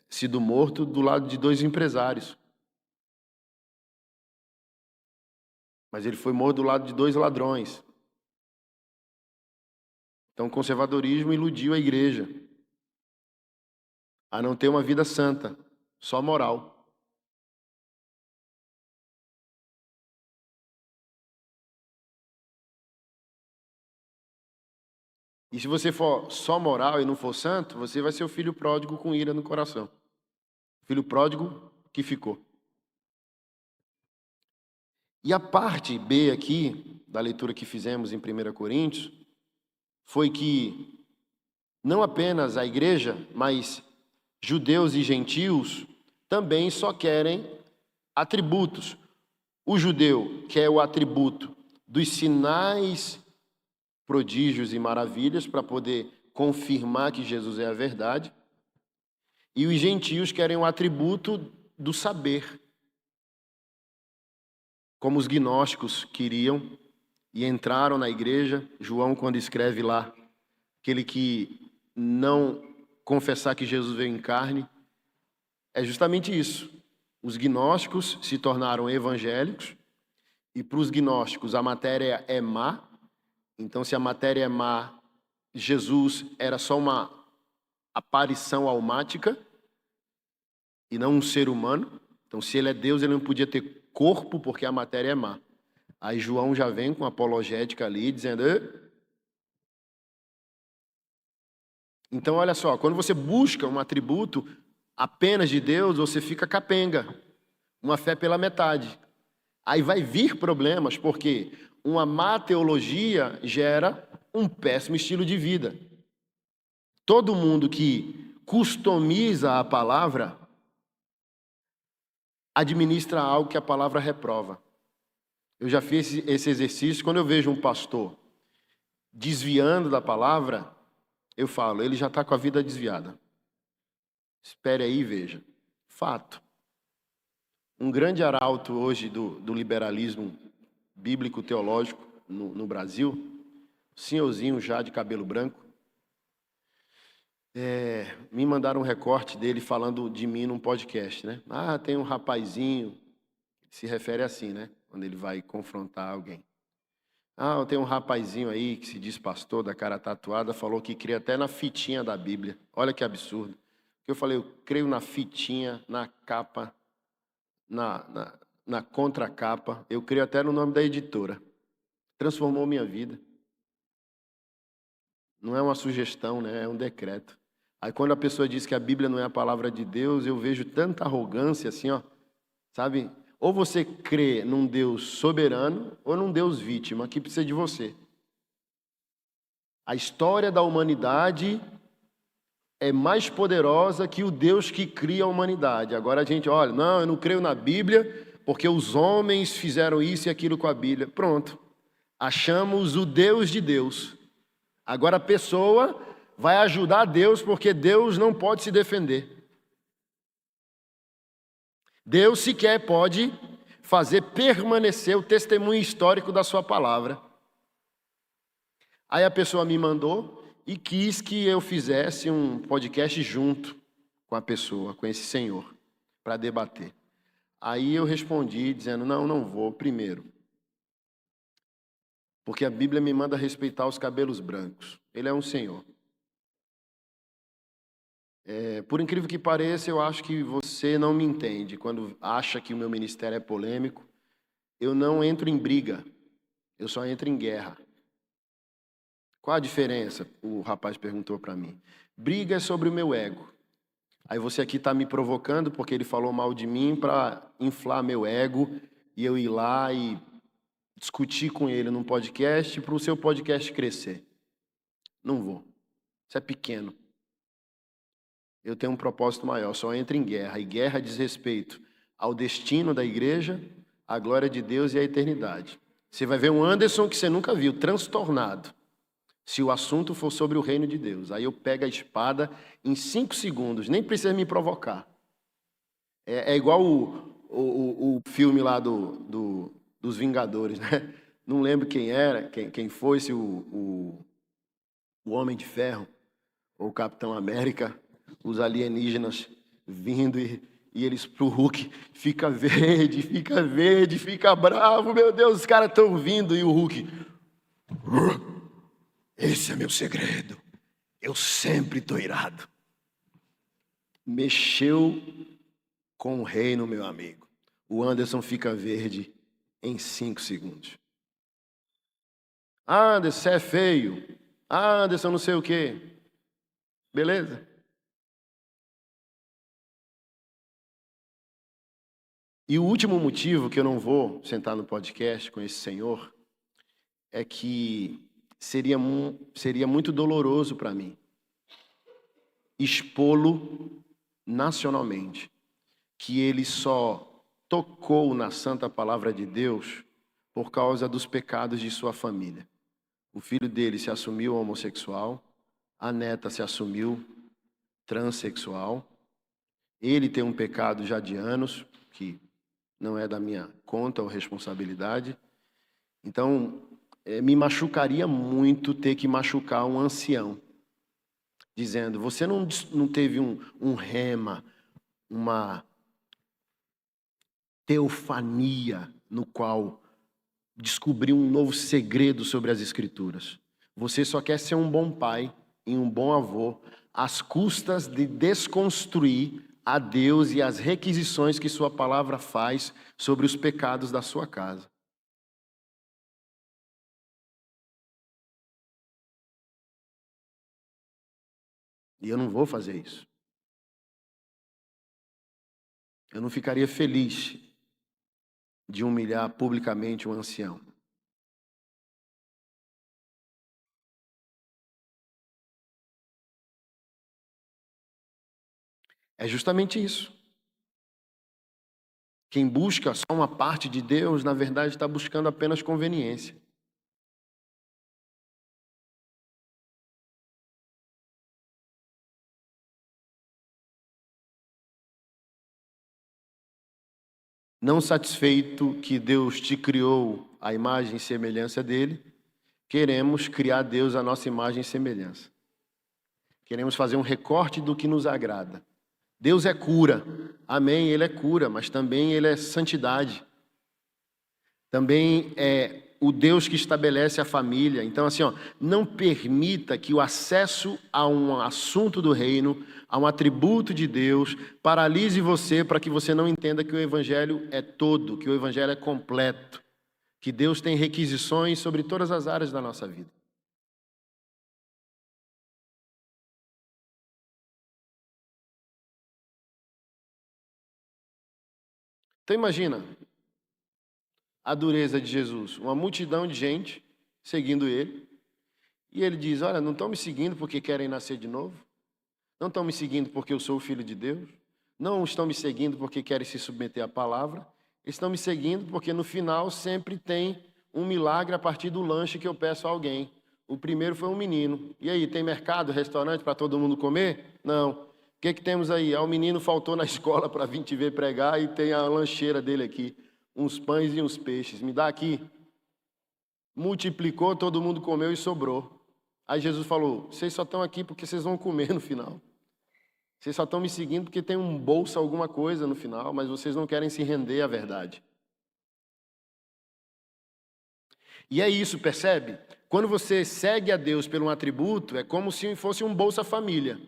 sido morto do lado de dois empresários. Mas ele foi morto do lado de dois ladrões. Então o conservadorismo iludiu a igreja a não ter uma vida santa, só moral. E se você for só moral e não for santo, você vai ser o filho pródigo com ira no coração. O filho pródigo que ficou. E a parte B aqui, da leitura que fizemos em 1 Coríntios, foi que não apenas a igreja, mas judeus e gentios também só querem atributos. O judeu quer o atributo dos sinais, prodígios e maravilhas para poder confirmar que Jesus é a verdade. E os gentios querem o atributo do saber, como os gnósticos queriam e entraram na igreja. João, quando escreve lá, aquele que não confessar que Jesus veio em carne, é justamente isso. Os gnósticos se tornaram evangélicos e para os gnósticos a matéria é má. Então, se a matéria é má, Jesus era só uma aparição almática e não um ser humano. Então, se ele é Deus, ele não podia ter corpo porque a matéria é má. Aí João já vem com apologética ali, dizendo... Então, olha só, quando você busca um atributo apenas de Deus, você fica capenga, uma fé pela metade. Aí vai vir problemas, porque uma má teologia gera um péssimo estilo de vida. Todo mundo que customiza a palavra administra algo que a palavra reprova. Eu já fiz esse exercício. Quando eu vejo um pastor desviando da palavra, eu falo, ele já está com a vida desviada. Espere aí e veja. Fato. Um grande arauto hoje do liberalismo bíblico-teológico no Brasil, senhorzinho já de cabelo branco, Me mandaram um recorte dele falando de mim num podcast, né? Ah, tem um rapazinho, se refere assim, né? Quando ele vai confrontar alguém. Ah, tem um rapazinho aí que se diz pastor, da cara tatuada, falou que crê até na fitinha da Bíblia. Olha que absurdo. Eu falei, eu creio na fitinha, na capa, na contracapa. Eu creio até no nome da editora. Transformou minha vida. Não é uma sugestão, né? É um decreto. Aí quando a pessoa diz que a Bíblia não é a palavra de Deus, eu vejo tanta arrogância assim, ó, sabe? Ou você crê num Deus soberano ou num Deus vítima que precisa de você. A história da humanidade é mais poderosa que o Deus que cria a humanidade. Agora a gente olha, não, eu não creio na Bíblia porque os homens fizeram isso e aquilo com a Bíblia. Pronto. Achamos o Deus de Deus. Agora a pessoa vai ajudar Deus porque Deus não pode se defender. Deus sequer pode fazer permanecer o testemunho histórico da sua palavra. Aí a pessoa me mandou e quis que eu fizesse um podcast junto com a pessoa, com esse senhor, para debater. Aí eu respondi dizendo, não vou, primeiro. Porque a Bíblia me manda respeitar os cabelos brancos. Ele é um senhor. Por incrível que pareça, eu acho que você não me entende. Quando acha que o meu ministério é polêmico, eu não entro em briga, eu só entro em guerra. Qual a diferença? O rapaz perguntou para mim. Briga é sobre o meu ego. Aí você aqui está me provocando porque ele falou mal de mim para inflar meu ego e eu ir lá e discutir com ele num podcast para o seu podcast crescer. Não vou. Isso é pequeno. Eu tenho um propósito maior, só entro em guerra. E guerra diz respeito ao destino da igreja, à glória de Deus e à eternidade. Você vai ver um Anderson que você nunca viu, transtornado, se o assunto for sobre o reino de Deus. Aí eu pego a espada em 5 segundos, nem precisa me provocar. É igual o filme lá dos Vingadores, né? Não lembro quem era, quem foi, se o Homem de Ferro ou o Capitão América, os alienígenas vindo e eles pro Hulk, fica verde, fica bravo, meu Deus, os caras estão vindo e o Hulk... Esse é meu segredo. Eu sempre estou irado. Mexeu com o reino, meu amigo. O Anderson fica verde em 5 segundos. Anderson, você é feio. Anderson, não sei o quê. Beleza? E o último motivo que eu não vou sentar no podcast com esse senhor é que seria muito doloroso para mim expô-lo nacionalmente, que ele só tocou na santa palavra de Deus por causa dos pecados de sua família. O filho dele se assumiu homossexual, a neta se assumiu transexual, ele tem um pecado já de anos, que não é da minha conta ou responsabilidade. Então, me machucaria muito ter que machucar um ancião, dizendo, você não teve um rema, uma teofania no qual descobriu um novo segredo sobre as Escrituras. Você só quer ser um bom pai e um bom avô, às custas de desconstruir a Deus e as requisições que sua palavra faz sobre os pecados da sua casa. E eu não vou fazer isso. Eu não ficaria feliz de humilhar publicamente um ancião. É justamente isso. Quem busca só uma parte de Deus, na verdade, está buscando apenas conveniência. Não satisfeito que Deus te criou à imagem e semelhança dele, queremos criar Deus à nossa imagem e semelhança. Queremos fazer um recorte do que nos agrada. Deus é cura. Amém, Ele é cura, mas também Ele é santidade. Também é o Deus que estabelece a família. Então, assim, não permita que o acesso a um assunto do reino, a um atributo de Deus, paralise você para que você não entenda que o Evangelho é todo, que o Evangelho é completo, que Deus tem requisições sobre todas as áreas da nossa vida. Então imagina a dureza de Jesus, uma multidão de gente seguindo ele, e ele diz: olha, não estão me seguindo porque querem nascer de novo, não estão me seguindo porque eu sou o Filho de Deus, não estão me seguindo porque querem se submeter à palavra, estão me seguindo porque no final sempre tem um milagre a partir do lanche que eu peço a alguém. O primeiro foi um menino. E aí, tem mercado, restaurante para todo mundo comer? Não. O que temos aí? O menino faltou na escola para vir te ver pregar e tem a lancheira dele aqui. Uns pães e uns peixes. Me dá aqui. Multiplicou, todo mundo comeu e sobrou. Aí Jesus falou: vocês só estão aqui porque vocês vão comer no final. Vocês só estão me seguindo porque tem um bolso, alguma coisa no final, mas vocês não querem se render à verdade. E é isso, percebe? Quando você segue a Deus por um atributo, é como se fosse um Bolsa Família.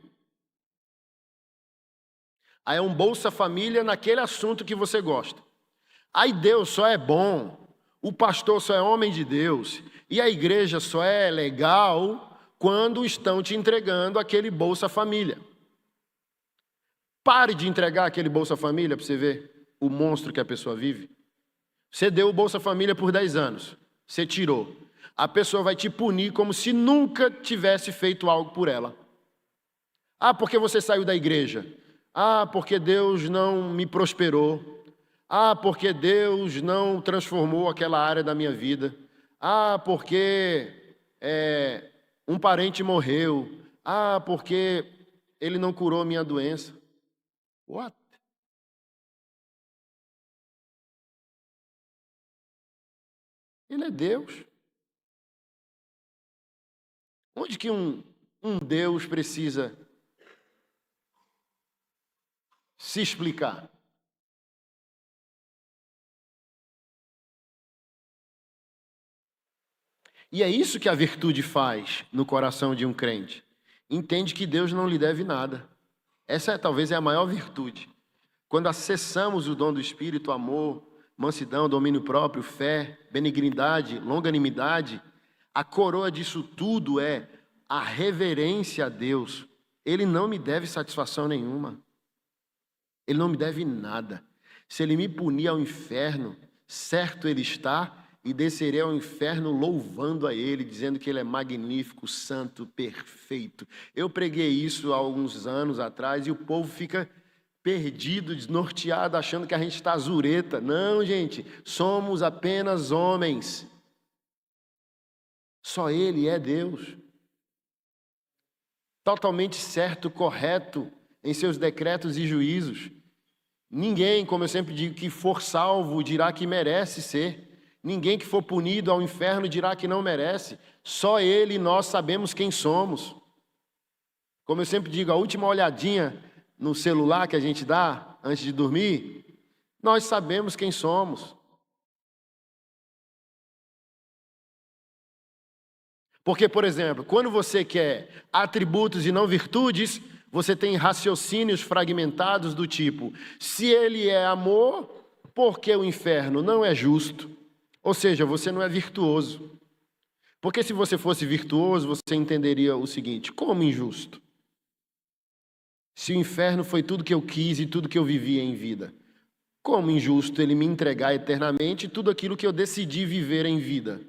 Aí é um Bolsa Família naquele assunto que você gosta. Aí Deus só é bom, o pastor só é homem de Deus, e a igreja só é legal quando estão te entregando aquele Bolsa Família. Pare de entregar aquele Bolsa Família para você ver o monstro que a pessoa vive. Você deu o Bolsa Família por 10 anos, você tirou. A pessoa vai te punir como se nunca tivesse feito algo por ela. Ah, porque você saiu da igreja. Ah, porque Deus não me prosperou. Ah, porque Deus não transformou aquela área da minha vida. Ah, porque um parente morreu. Ah, porque ele não curou minha doença. What? Ele é Deus. Onde que um Deus precisa se explicar? E é isso que a virtude faz no coração de um crente. Entende que Deus não lhe deve nada. Essa talvez é a maior virtude. Quando acessamos o dom do Espírito, amor, mansidão, domínio próprio, fé, benignidade, longanimidade, a coroa disso tudo é a reverência a Deus. Ele não me deve satisfação nenhuma. Ele não me deve nada. Se ele me punir ao inferno, certo ele está, e descerei ao inferno louvando a ele, dizendo que ele é magnífico, santo, perfeito. Eu preguei isso há alguns anos atrás e o povo fica perdido, desnorteado, achando que a gente está zureta. Não, gente, somos apenas homens. Só ele é Deus. Totalmente certo, correto em seus decretos e juízos. Ninguém, como eu sempre digo, que for salvo dirá que merece ser. Ninguém que for punido ao inferno dirá que não merece. Só ele e nós sabemos quem somos. Como eu sempre digo, a última olhadinha no celular que a gente dá antes de dormir, nós sabemos quem somos. Porque, por exemplo, quando você quer atributos e não virtudes, você tem raciocínios fragmentados do tipo: se ele é amor, por que o inferno não é justo? Ou seja, você não é virtuoso. Porque se você fosse virtuoso, você entenderia o seguinte: como injusto? Se o inferno foi tudo que eu quis e tudo que eu vivia em vida, como injusto ele me entregar eternamente tudo aquilo que eu decidi viver em vida?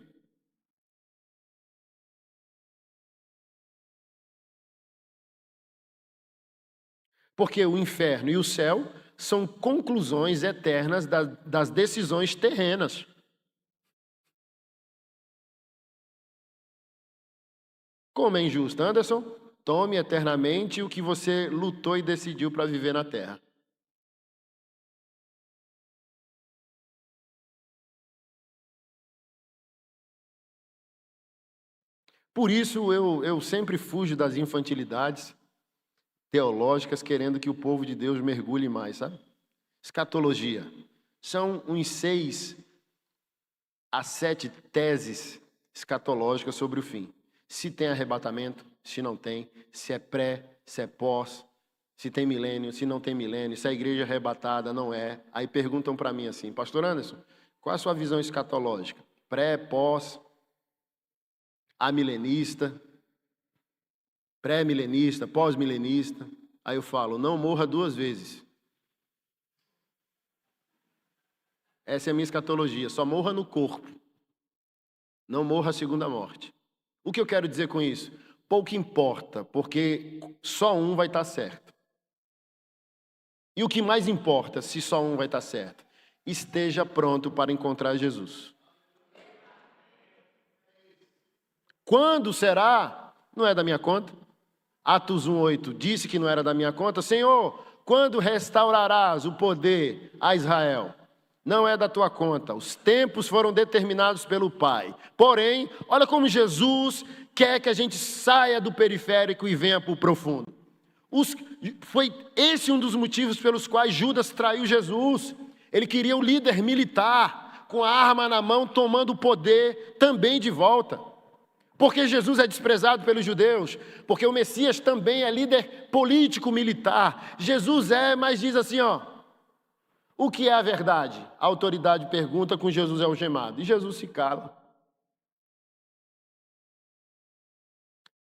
Porque o inferno e o céu são conclusões eternas das decisões terrenas. Como é injusto, Anderson? Tome eternamente o que você lutou e decidiu para viver na terra. Por isso eu sempre fujo das infantilidades. teológicas querendo que o povo de Deus mergulhe mais, sabe? Escatologia. São uns 6 a 7 teses escatológicas sobre o fim. Se tem arrebatamento, se não tem, se é pré, se é pós, se tem milênio, se não tem milênio, se a igreja é arrebatada, não é. Aí perguntam para mim assim, pastor Anderson, qual é a sua visão escatológica? Pré, pós, amilenista, pré-milenista, pós-milenista. Aí eu falo, não morra 2 vezes. Essa é a minha escatologia, só morra no corpo. Não morra a segunda morte. O que eu quero dizer com isso? Pouco importa, porque só um vai estar certo. E o que mais importa, se só um vai estar certo? Esteja pronto para encontrar Jesus. Quando será? Não é da minha conta. Atos 1:8 disse que não era da minha conta. Senhor, quando restaurarás o poder a Israel? Não é da tua conta. Os tempos foram determinados pelo Pai. Porém, olha como Jesus quer que a gente saia do periférico e venha para o profundo. Foi esse um dos motivos pelos quais Judas traiu Jesus. Ele queria o líder militar, com a arma na mão, tomando o poder também de volta. Porque Jesus é desprezado pelos judeus, porque o Messias também é líder político militar. Jesus é, mas diz assim, o que é a verdade? A autoridade pergunta, com Jesus é algemado. E Jesus se cala.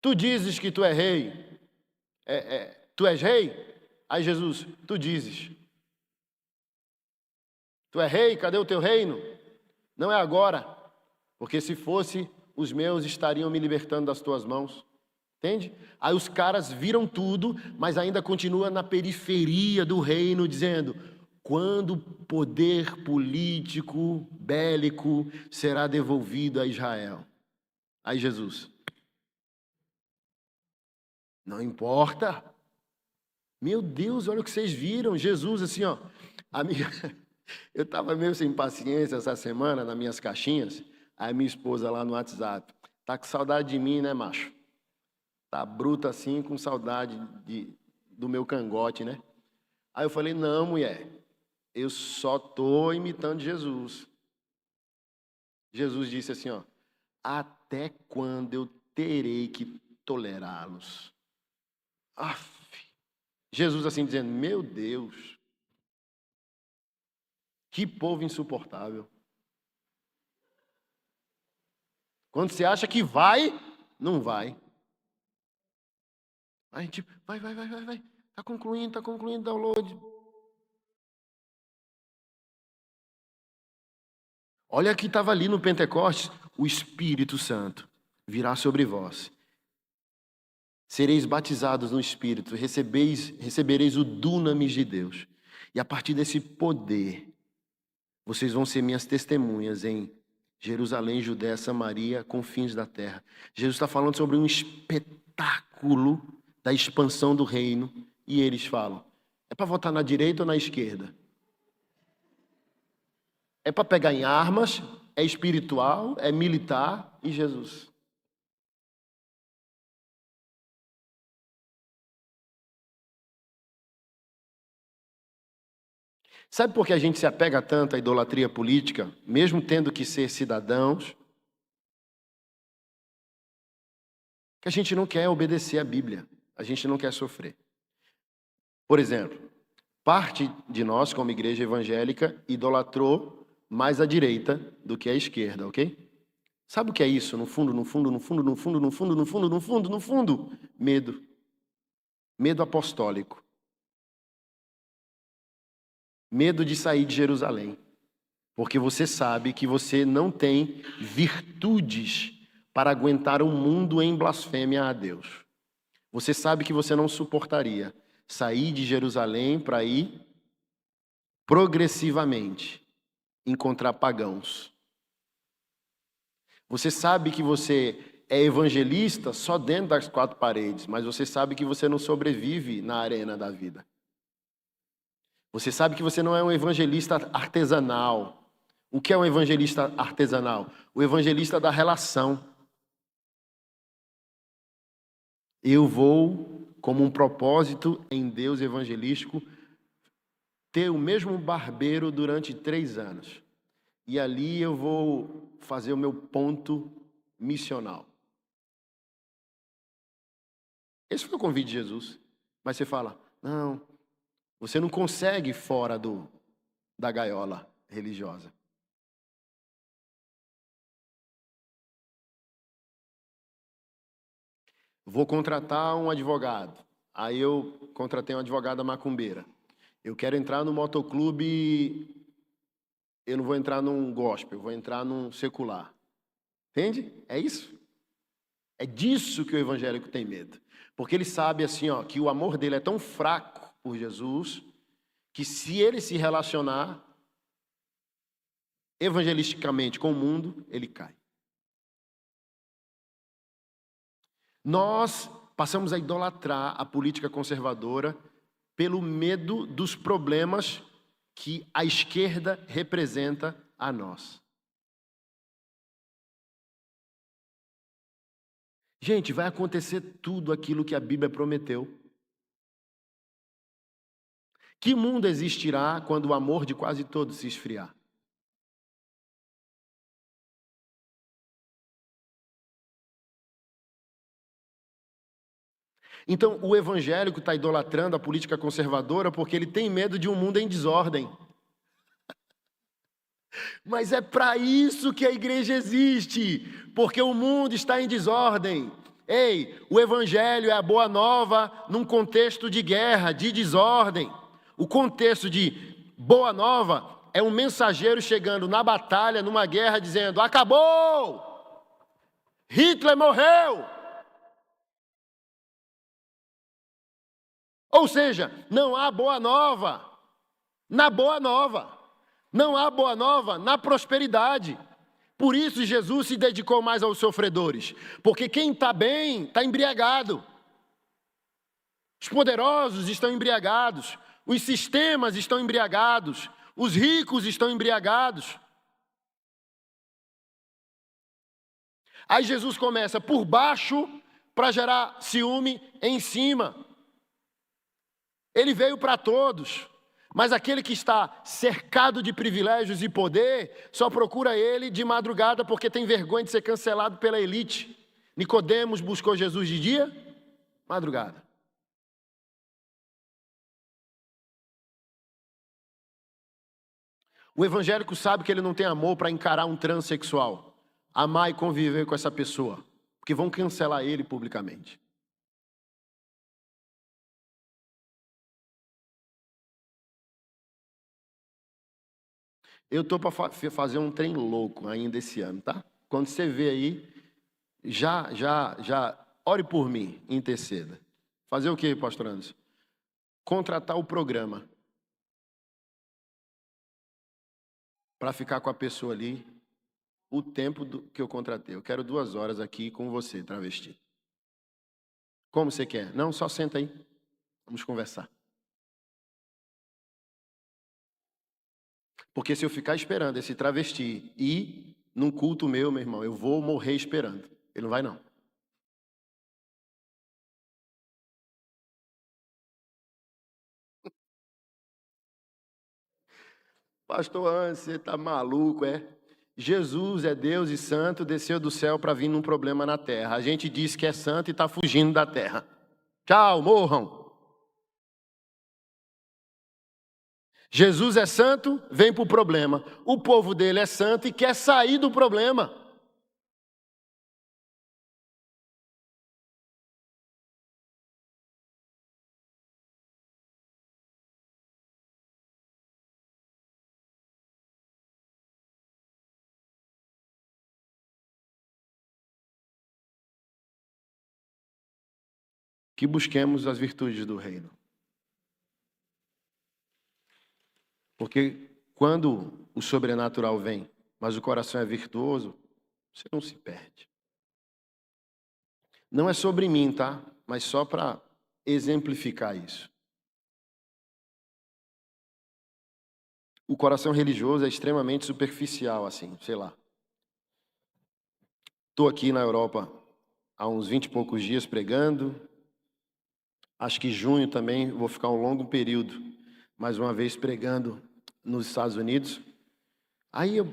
Tu dizes que tu é rei. Tu és rei? Aí Jesus, tu dizes. Tu é rei, cadê o teu reino? Não é agora, porque se fosse, os meus estariam me libertando das tuas mãos. Entende? Aí os caras viram tudo, mas ainda continua na periferia do reino, dizendo, quando o poder político, bélico, será devolvido a Israel? Aí Jesus, não importa. Meu Deus, olha o que vocês viram. Jesus assim, amiga, eu estava meio sem paciência essa semana nas minhas caixinhas. Aí minha esposa lá no WhatsApp, tá com saudade de mim, né, macho? Tá bruta assim, com saudade do meu cangote, né? Aí eu falei, não, mulher, eu só tô imitando Jesus. Jesus disse assim, até quando eu terei que tolerá-los? Aff. Jesus assim dizendo, meu Deus, que povo insuportável. Quando você acha que vai, não vai. A gente vai. Tá concluindo o download. Olha que estava ali no Pentecostes, o Espírito Santo virá sobre vós. Sereis batizados no Espírito, recebereis o dunamis de Deus. E a partir desse poder, vocês vão ser minhas testemunhas em Jerusalém, Judéia, Samaria, confins da terra. Jesus está falando sobre um espetáculo da expansão do reino. E eles falam, é para votar na direita ou na esquerda? É para pegar em armas, é espiritual, é militar. E Jesus? Sabe por que a gente se apega tanto à idolatria política, mesmo tendo que ser cidadãos? Que a gente não quer obedecer à Bíblia, a gente não quer sofrer. Por exemplo, parte de nós, como igreja evangélica, idolatrou mais a direita do que a esquerda, ok? Sabe o que é isso? No fundo, medo. Medo apostólico. Medo de sair de Jerusalém. Porque você sabe que você não tem virtudes para aguentar um mundo em blasfêmia a Deus. Você sabe que você não suportaria sair de Jerusalém para ir progressivamente encontrar pagãos. Você sabe que você é evangelista só dentro das 4 paredes, mas você sabe que você não sobrevive na arena da vida. Você sabe que você não é um evangelista artesanal. O que é um evangelista artesanal? O evangelista da relação. Eu vou como um propósito em Deus evangelístico, ter o mesmo barbeiro durante 3 anos. E ali eu vou fazer o meu ponto missional. Esse foi o convite de Jesus. Mas você fala, não, você não consegue fora da gaiola religiosa. Vou contratar um advogado. Aí eu contratei uma advogada macumbeira. Eu quero entrar no motoclube, eu não vou entrar num gospel, eu vou entrar num secular. Entende? É isso. É disso que o evangélico tem medo. Porque ele sabe assim, ó, que o amor dele é tão fraco por Jesus, que se ele se relacionar evangelisticamente com o mundo, ele cai. Nós passamos a idolatrar a política conservadora pelo medo dos problemas que a esquerda representa a nós. Gente, vai acontecer tudo aquilo que a Bíblia prometeu. Que mundo existirá quando o amor de quase todos se esfriar? Então, o evangélico está idolatrando a política conservadora porque ele tem medo de um mundo em desordem. Mas é para isso que a igreja existe, porque o mundo está em desordem. Ei, o evangelho é a boa nova num contexto de guerra, de desordem. O contexto de boa nova é um mensageiro chegando na batalha, numa guerra, dizendo: acabou! Hitler morreu! Ou seja, não há boa nova na boa nova. Não há boa nova na prosperidade. Por isso Jesus se dedicou mais aos sofredores. Porque quem está bem está embriagado. Os poderosos estão embriagados. Os sistemas estão embriagados. Os ricos estão embriagados. Aí Jesus começa por baixo para gerar ciúme em cima. Ele veio para todos. Mas aquele que está cercado de privilégios e poder, só procura ele de madrugada porque tem vergonha de ser cancelado pela elite. Nicodemos buscou Jesus de dia, madrugada. O evangélico sabe que ele não tem amor para encarar um transexual, amar e conviver com essa pessoa, porque vão cancelar ele publicamente. Eu estou para fazer um trem louco ainda esse ano, tá? Quando você vê aí, já, ore por mim, interceda. Fazer o quê, pastor Anderson? Contratar o programa para ficar com a pessoa ali o tempo que eu contratei. Eu quero 2 horas aqui com você, travesti. Como você quer? Não, só senta aí. Vamos conversar. Porque se eu ficar esperando esse travesti ir num culto meu irmão, eu vou morrer esperando. Ele não vai, não. Pastor Anderson, você tá maluco, é? Jesus é Deus e santo, desceu do céu para vir num problema na terra. A gente diz que é santo e está fugindo da terra. Tchau, morram. Jesus é santo, vem para o problema. O povo dele é santo e quer sair do problema. Que busquemos as virtudes do reino. Porque quando o sobrenatural vem, mas o coração é virtuoso, você não se perde. Não é sobre mim, tá? Mas só para exemplificar isso. O coração religioso é extremamente superficial, assim, sei lá. Estou aqui na Europa há uns 20 e poucos dias pregando. Acho que junho também vou ficar um longo período, mais uma vez pregando nos Estados Unidos. Aí eu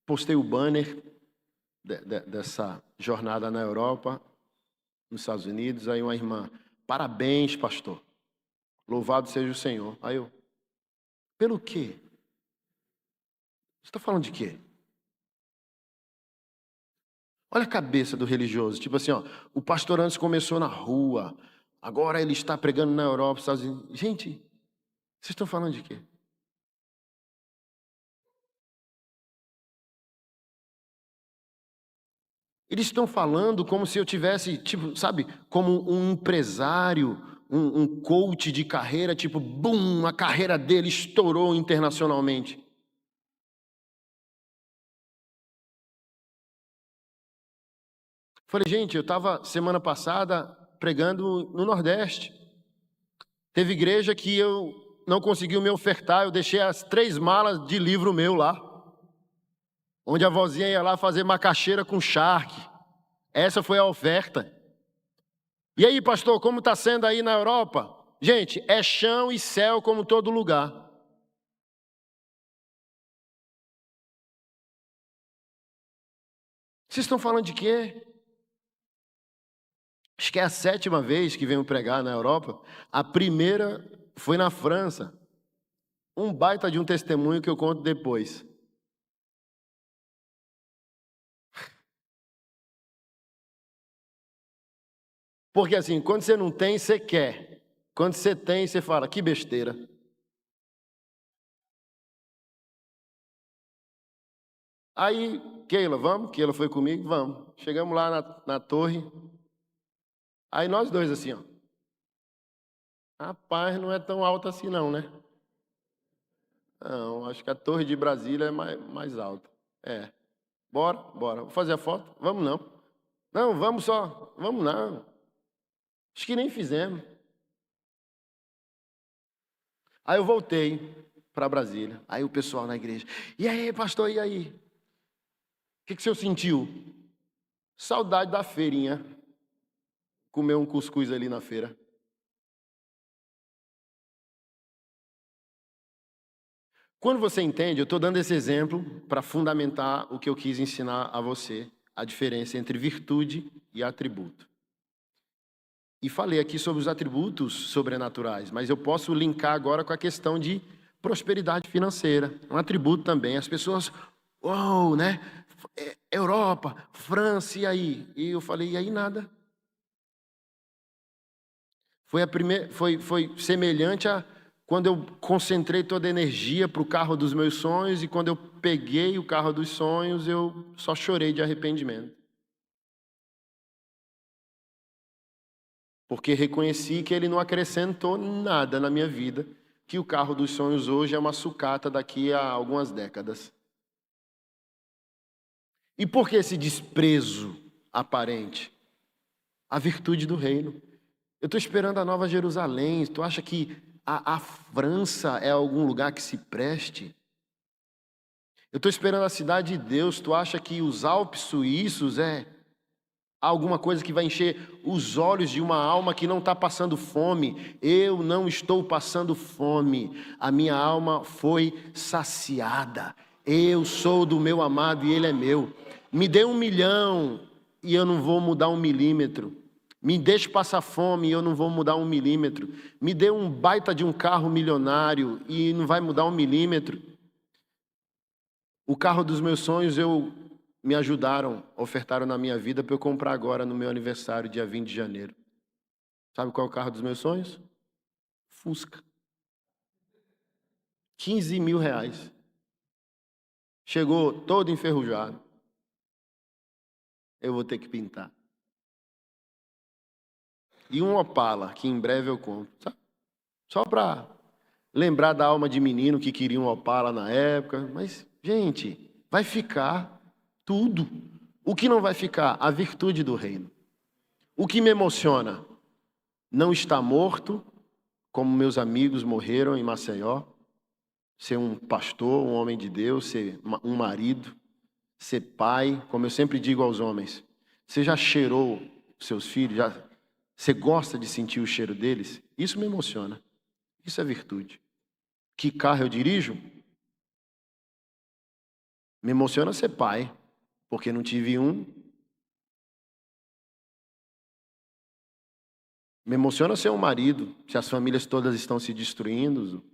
postei o banner dessa jornada na Europa, nos Estados Unidos. Aí uma irmã: parabéns, pastor, louvado seja o Senhor. Aí eu: pelo quê? Você está falando de quê? Olha a cabeça do religioso, tipo assim, ó, o pastor antes começou na rua, agora ele está pregando na Europa, nos Estados Unidos. Gente, vocês estão falando de quê? Eles estão falando como se eu tivesse, tipo, sabe, como um empresário, um coach de carreira, tipo, bum, a carreira dele estourou internacionalmente. Falei, gente, eu estava semana passada pregando no Nordeste. Teve igreja que eu não conseguiu me ofertar, eu deixei as 3 malas de livro meu lá, onde a vozinha ia lá fazer macaxeira com charque. Essa foi a oferta. E aí, pastor, como está sendo aí na Europa? Gente, é chão e céu como todo lugar. Vocês estão falando de quê? Acho que é a 7ª vez que venho pregar na Europa. A primeira foi na França. Um baita de um testemunho que eu conto depois. Porque assim, quando você não tem, você quer. Quando você tem, você fala, que besteira. Aí, Keila, vamos? Keila foi comigo, vamos. Chegamos lá na torre. Aí nós dois assim, ó. Rapaz, não é tão alta assim não, né? Não, acho que a torre de Brasília é mais alta. É. Bora, bora. Vou fazer a foto? Vamos não. Não, vamos só. Vamos não. Acho que nem fizemos. Aí eu voltei para Brasília. Aí o pessoal na igreja. E aí, pastor, e aí? O que o senhor sentiu? Saudade da feirinha. Comer um cuscuz ali na feira. Quando você entende, eu estou dando esse exemplo para fundamentar o que eu quis ensinar a você, a diferença entre virtude e atributo. E falei aqui sobre os atributos sobrenaturais, mas eu posso linkar agora com a questão de prosperidade financeira. Um atributo também. As pessoas, uau, né? Europa, França, e aí? E eu falei, e aí nada. Foi semelhante a quando eu concentrei toda a energia para o carro dos meus sonhos, e quando eu peguei o carro dos sonhos, eu só chorei de arrependimento. Porque reconheci que ele não acrescentou nada na minha vida, que o carro dos sonhos hoje é uma sucata daqui a algumas décadas. E por que esse desprezo aparente? A virtude do reino. Eu estou esperando a Nova Jerusalém. Tu acha que a França é algum lugar que se preste? Eu estou esperando a cidade de Deus. Tu acha que os Alpes suíços é alguma coisa que vai encher os olhos de uma alma que não está passando fome? Eu não estou passando fome. A minha alma foi saciada. Eu sou do meu amado e ele é meu. Me dê 1 milhão e eu não vou mudar 1 milímetro. Me deixe passar fome e eu não vou mudar 1 milímetro. Me dê um baita de um carro milionário e não vai mudar 1 milímetro. O carro dos meus sonhos me ajudaram, ofertaram na minha vida para eu comprar agora no meu aniversário, dia 20 de janeiro. Sabe qual é o carro dos meus sonhos? Fusca. 15 mil reais. Chegou todo enferrujado. Eu vou ter que pintar. E um Opala, que em breve eu compro. Sabe? Só para lembrar da alma de menino que queria um Opala na época. Mas, gente, vai ficar tudo. O que não vai ficar? A virtude do reino. O que me emociona? Não estar morto, como meus amigos morreram em Maceió. Ser um pastor, um homem de Deus, ser um marido, ser pai. Como eu sempre digo aos homens, você já cheirou seus filhos? Você gosta de sentir o cheiro deles? Isso me emociona. Isso é virtude. Que carro eu dirijo? Me emociona ser pai, porque não tive um. Me emociona ser um marido, se as famílias todas estão se destruindo,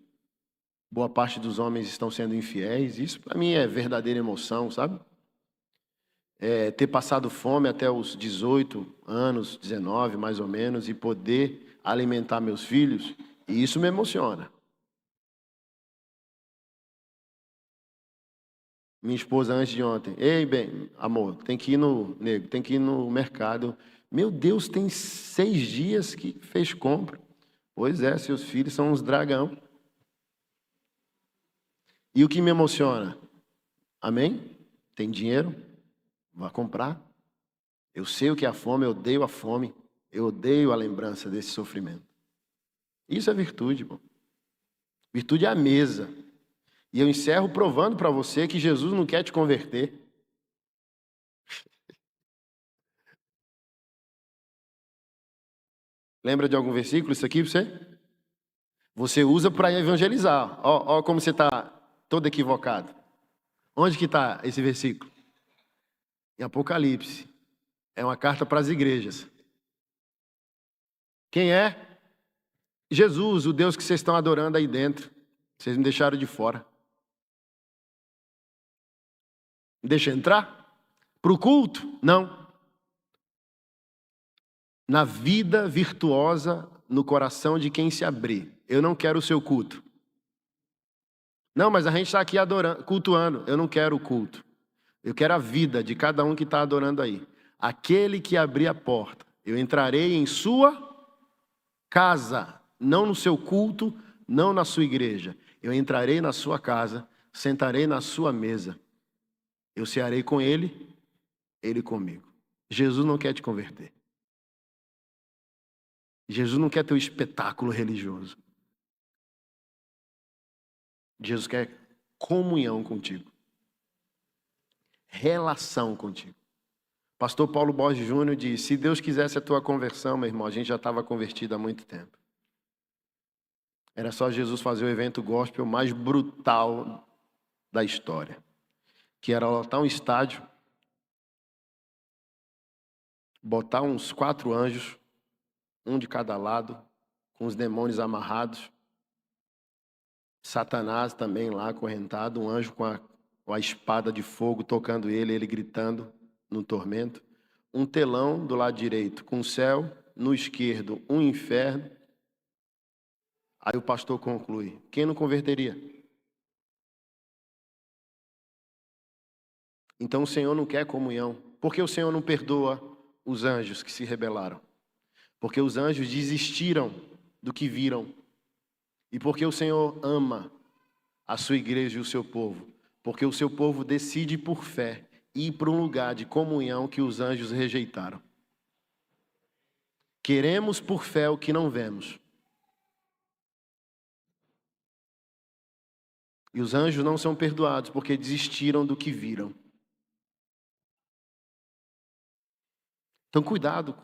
boa parte dos homens estão sendo infiéis. Isso para mim é verdadeira emoção, sabe? Ter passado fome até os 18 anos, 19 mais ou menos, e poder alimentar meus filhos, e isso me emociona. Minha esposa antes de ontem, ei, bem, amor, tem que ir no mercado. Meu Deus, tem 6 dias que fez compra. Pois é, seus filhos são uns dragão. E o que me emociona? Amém? Tem dinheiro? Vá comprar. Eu sei o que é a fome, eu odeio a fome. Eu odeio a lembrança desse sofrimento. Isso é virtude, pô. Virtude é a mesa. E eu encerro provando para você que Jesus não quer te converter. Lembra de algum versículo isso aqui para você? Você usa para evangelizar. Ó, como você está todo equivocado. Onde que está esse versículo? Em Apocalipse. É uma carta para as igrejas. Quem é? Jesus, o Deus que vocês estão adorando aí dentro. Vocês me deixaram de fora. Deixa entrar? Para o culto? Não. Na vida virtuosa, no coração de quem se abrir. Eu não quero o seu culto. Não, mas a gente está aqui adorando, cultuando. Eu não quero o culto. Eu quero a vida de cada um que está adorando aí. Aquele que abrir a porta, eu entrarei em sua casa, não no seu culto, não na sua igreja. Eu entrarei na sua casa, sentarei na sua mesa. Eu cearei com ele, ele comigo. Jesus não quer te converter. Jesus não quer teu espetáculo religioso. Jesus quer comunhão contigo. Relação contigo. Pastor Paulo Borges Júnior diz, se Deus quisesse a tua conversão, meu irmão, a gente já estava convertido há muito tempo. Era só Jesus fazer o evento gospel mais brutal da história. Que era lotar um estádio, botar uns 4 anjos, um de cada lado, com os demônios amarrados. Satanás também lá acorrentado, um anjo com a espada de fogo tocando ele gritando no tormento. Um telão do lado direito com o céu, no esquerdo um inferno. Aí o pastor conclui, quem não converteria? Então o Senhor não quer comunhão. Por que o Senhor não perdoa os anjos que se rebelaram? Porque os anjos desistiram do que viram. E porque o Senhor ama a sua igreja e o seu povo. Porque o seu povo decide por fé ir para um lugar de comunhão que os anjos rejeitaram. Queremos por fé o que não vemos. E os anjos não são perdoados porque desistiram do que viram. Então cuidado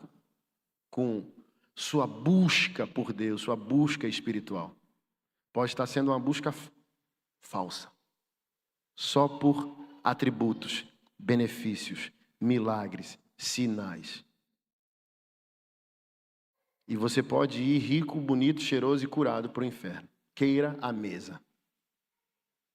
com sua busca por Deus, sua busca espiritual. Pode estar sendo uma busca falsa. Só por atributos, benefícios, milagres, sinais. E você pode ir rico, bonito, cheiroso e curado para o inferno. Queira a mesa.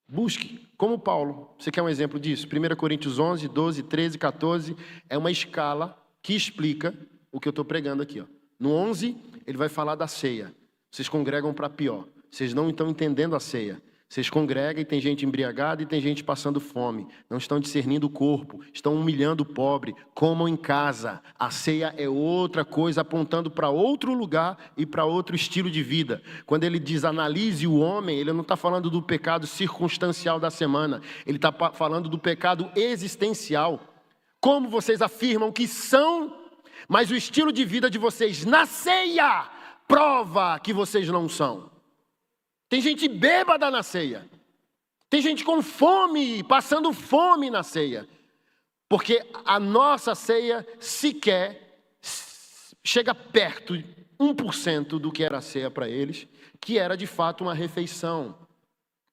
Busque, como Paulo. Você quer um exemplo disso? 1 Coríntios 11, 12, 13, 14. É uma escala que explica o que eu estou pregando aqui. Ó. No 11, ele vai falar da ceia. Vocês congregam para pior. Vocês não estão entendendo a ceia. Vocês congregam e tem gente embriagada e tem gente passando fome. Não estão discernindo o corpo. Estão humilhando o pobre. Comam em casa. A ceia é outra coisa, apontando para outro lugar e para outro estilo de vida. Quando ele diz analise o homem, ele não está falando do pecado circunstancial da semana. Ele está falando do pecado existencial. Como vocês afirmam que são, mas o estilo de vida de vocês na ceia prova que vocês não são. Tem gente bêbada na ceia. Tem gente com fome, passando fome na ceia. Porque a nossa ceia sequer chega perto, 1% do que era a ceia para eles, que era de fato uma refeição,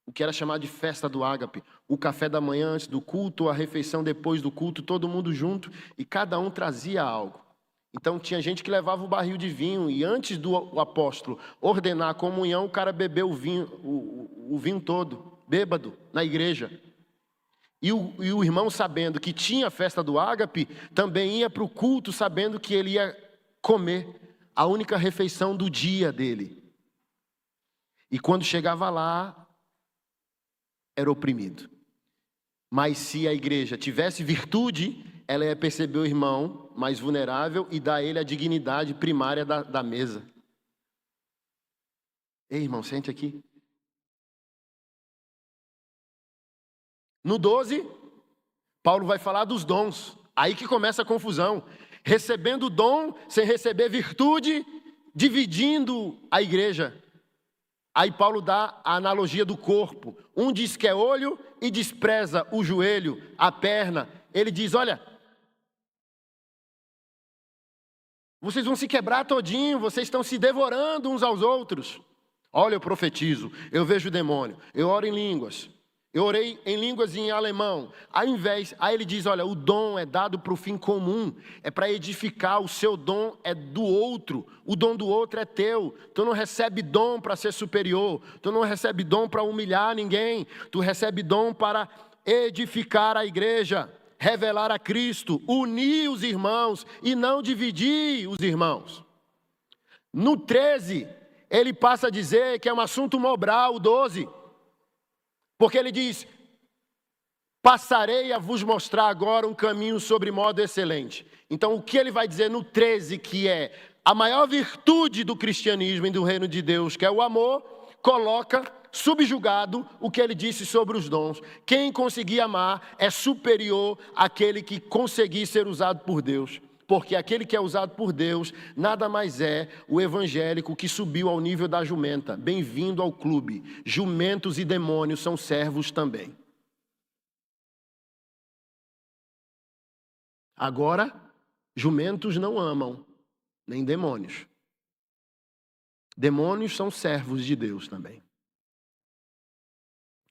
o que era chamado de festa do ágape, o café da manhã antes do culto, a refeição depois do culto, todo mundo junto, e cada um trazia algo. Então tinha gente que levava o barril de vinho, e antes do apóstolo ordenar a comunhão, o cara bebeu o vinho todo, bêbado, na igreja. E o irmão, sabendo que tinha a festa do ágape, também ia para o culto sabendo que ele ia comer a única refeição do dia dele. E quando chegava lá, era oprimido. Mas se a igreja tivesse virtude, ela ia perceber o irmão mais vulnerável e dar a ele a dignidade primária da mesa. Ei, irmão, sente aqui. No 12, Paulo vai falar dos dons. Aí que começa a confusão. Recebendo dom sem receber virtude, dividindo a igreja. Aí Paulo dá a analogia do corpo. Um diz que é olho e despreza o joelho, a perna. Ele diz, olha, vocês vão se quebrar todinho, vocês estão se devorando uns aos outros. Olha, eu profetizo, eu vejo o demônio, eu oro em línguas. Eu orei em línguas em alemão. Aí ele diz, olha, o dom é dado para o fim comum. É para edificar, o seu dom é do outro. O dom do outro é teu. Tu não recebe dom para ser superior. Tu não recebe dom para humilhar ninguém. Tu recebe dom para edificar a igreja. Revelar a Cristo. Unir os irmãos e não dividir os irmãos. No 13, ele passa a dizer que é um assunto moral, o 12. Porque ele diz, passarei a vos mostrar agora um caminho sobre modo excelente. Então o que ele vai dizer no 13, que é a maior virtude do cristianismo e do reino de Deus, que é o amor, coloca subjugado o que ele disse sobre os dons. Quem conseguir amar é superior àquele que conseguir ser usado por Deus. Porque aquele que é usado por Deus nada mais é o evangélico que subiu ao nível da jumenta. Bem-vindo ao clube. Jumentos e demônios são servos também. Agora, jumentos não amam, nem demônios. Demônios são servos de Deus também.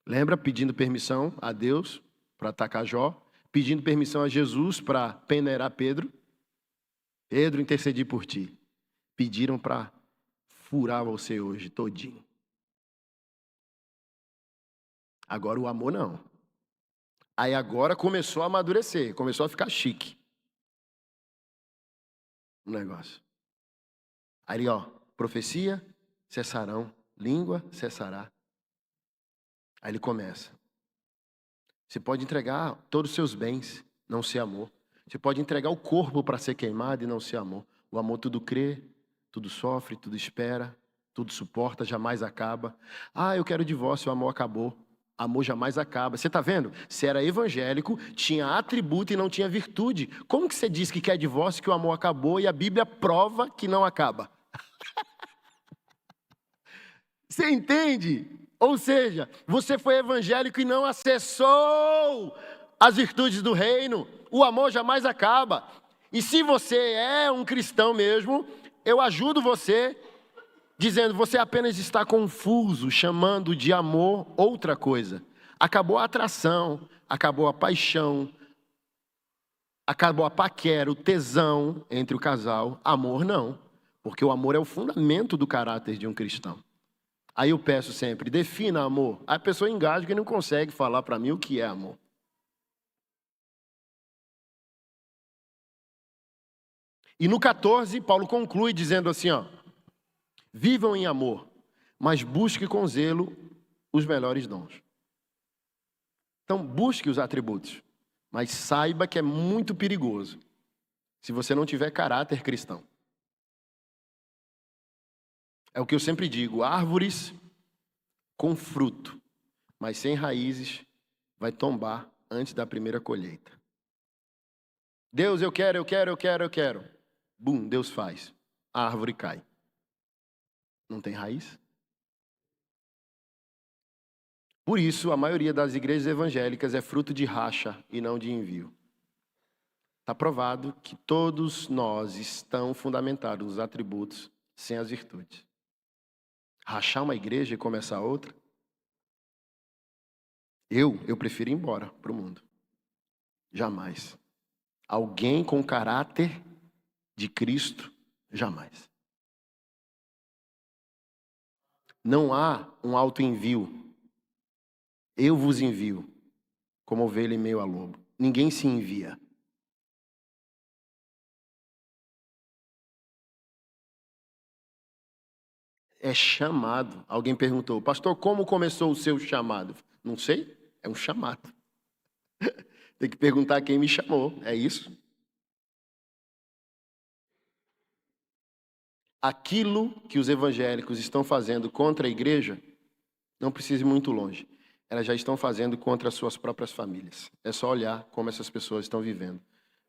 Lembra, pedindo permissão a Deus para atacar Jó? Pedindo permissão a Jesus para peneirar Pedro? Pedro, intercedi por ti. Pediram para furar você hoje todinho. Agora o amor não. Aí agora começou a amadurecer, começou a ficar chique. O negócio. Aí, ó, profecia, cessarão. Língua, cessará. Aí ele começa. Você pode entregar todos os seus bens, não ser amor. Você pode entregar o corpo para ser queimado e não ser amor. O amor tudo crê, tudo sofre, tudo espera, tudo suporta, jamais acaba. Ah, eu quero divórcio, o amor acabou. Amor jamais acaba. Você está vendo? Você era evangélico, tinha atributo e não tinha virtude. Como que você diz que quer divórcio, que o amor acabou e a Bíblia prova que não acaba? Você entende? Ou seja, você foi evangélico e não acessou as virtudes do reino. O amor jamais acaba. E se você é um cristão mesmo, eu ajudo você, dizendo, você apenas está confuso, chamando de amor outra coisa. Acabou a atração, acabou a paixão, acabou a paquera, o tesão entre o casal. Amor não, porque o amor é o fundamento do caráter de um cristão. Aí eu peço sempre, defina amor. A pessoa engasga e não consegue falar para mim o que é amor. E no 14, Paulo conclui dizendo assim, ó, vivam em amor, mas busque com zelo os melhores dons. Então, busque os atributos, mas saiba que é muito perigoso se você não tiver caráter cristão. É o que eu sempre digo, árvores com fruto, mas sem raízes, vai tombar antes da primeira colheita. Deus, eu quero. Bum, Deus faz. A árvore cai. Não tem raiz? Por isso, a maioria das igrejas evangélicas é fruto de racha e não de envio. Está provado que todos nós estão fundamentados nos atributos sem as virtudes. Rachar uma igreja e começar outra? Eu prefiro ir embora para o mundo. Jamais. Alguém com caráter de Cristo? Jamais. Não há um autoenvio. Eu vos envio, como ovelha em meio a lobo. Ninguém se envia. É chamado. Alguém perguntou, pastor, como começou o seu chamado? Não sei, é um chamado. Tem que perguntar quem me chamou, é isso? Aquilo que os evangélicos estão fazendo contra a igreja, não precisa ir muito longe. Elas já estão fazendo contra as suas próprias famílias. É só olhar como essas pessoas estão vivendo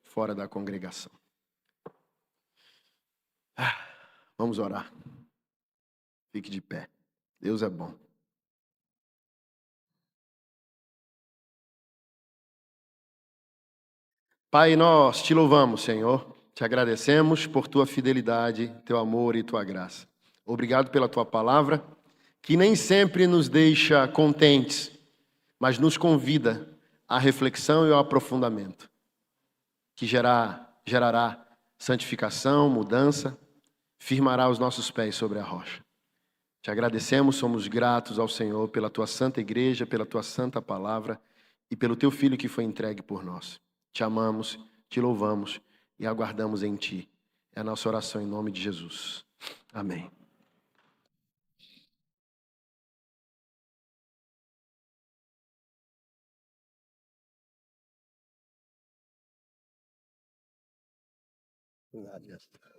fora da congregação. Vamos orar. Fique de pé. Deus é bom. Pai, nós te louvamos, Senhor. Te agradecemos por tua fidelidade, teu amor e tua graça. Obrigado pela tua palavra, que nem sempre nos deixa contentes, mas nos convida à reflexão e ao aprofundamento, que gerará santificação, mudança, firmará os nossos pés sobre a rocha. Te agradecemos, somos gratos ao Senhor pela tua santa igreja, pela tua santa palavra e pelo teu filho que foi entregue por nós. Te amamos, te louvamos e aguardamos em ti. É a nossa oração em nome de Jesus. Amém. Glória a Deus.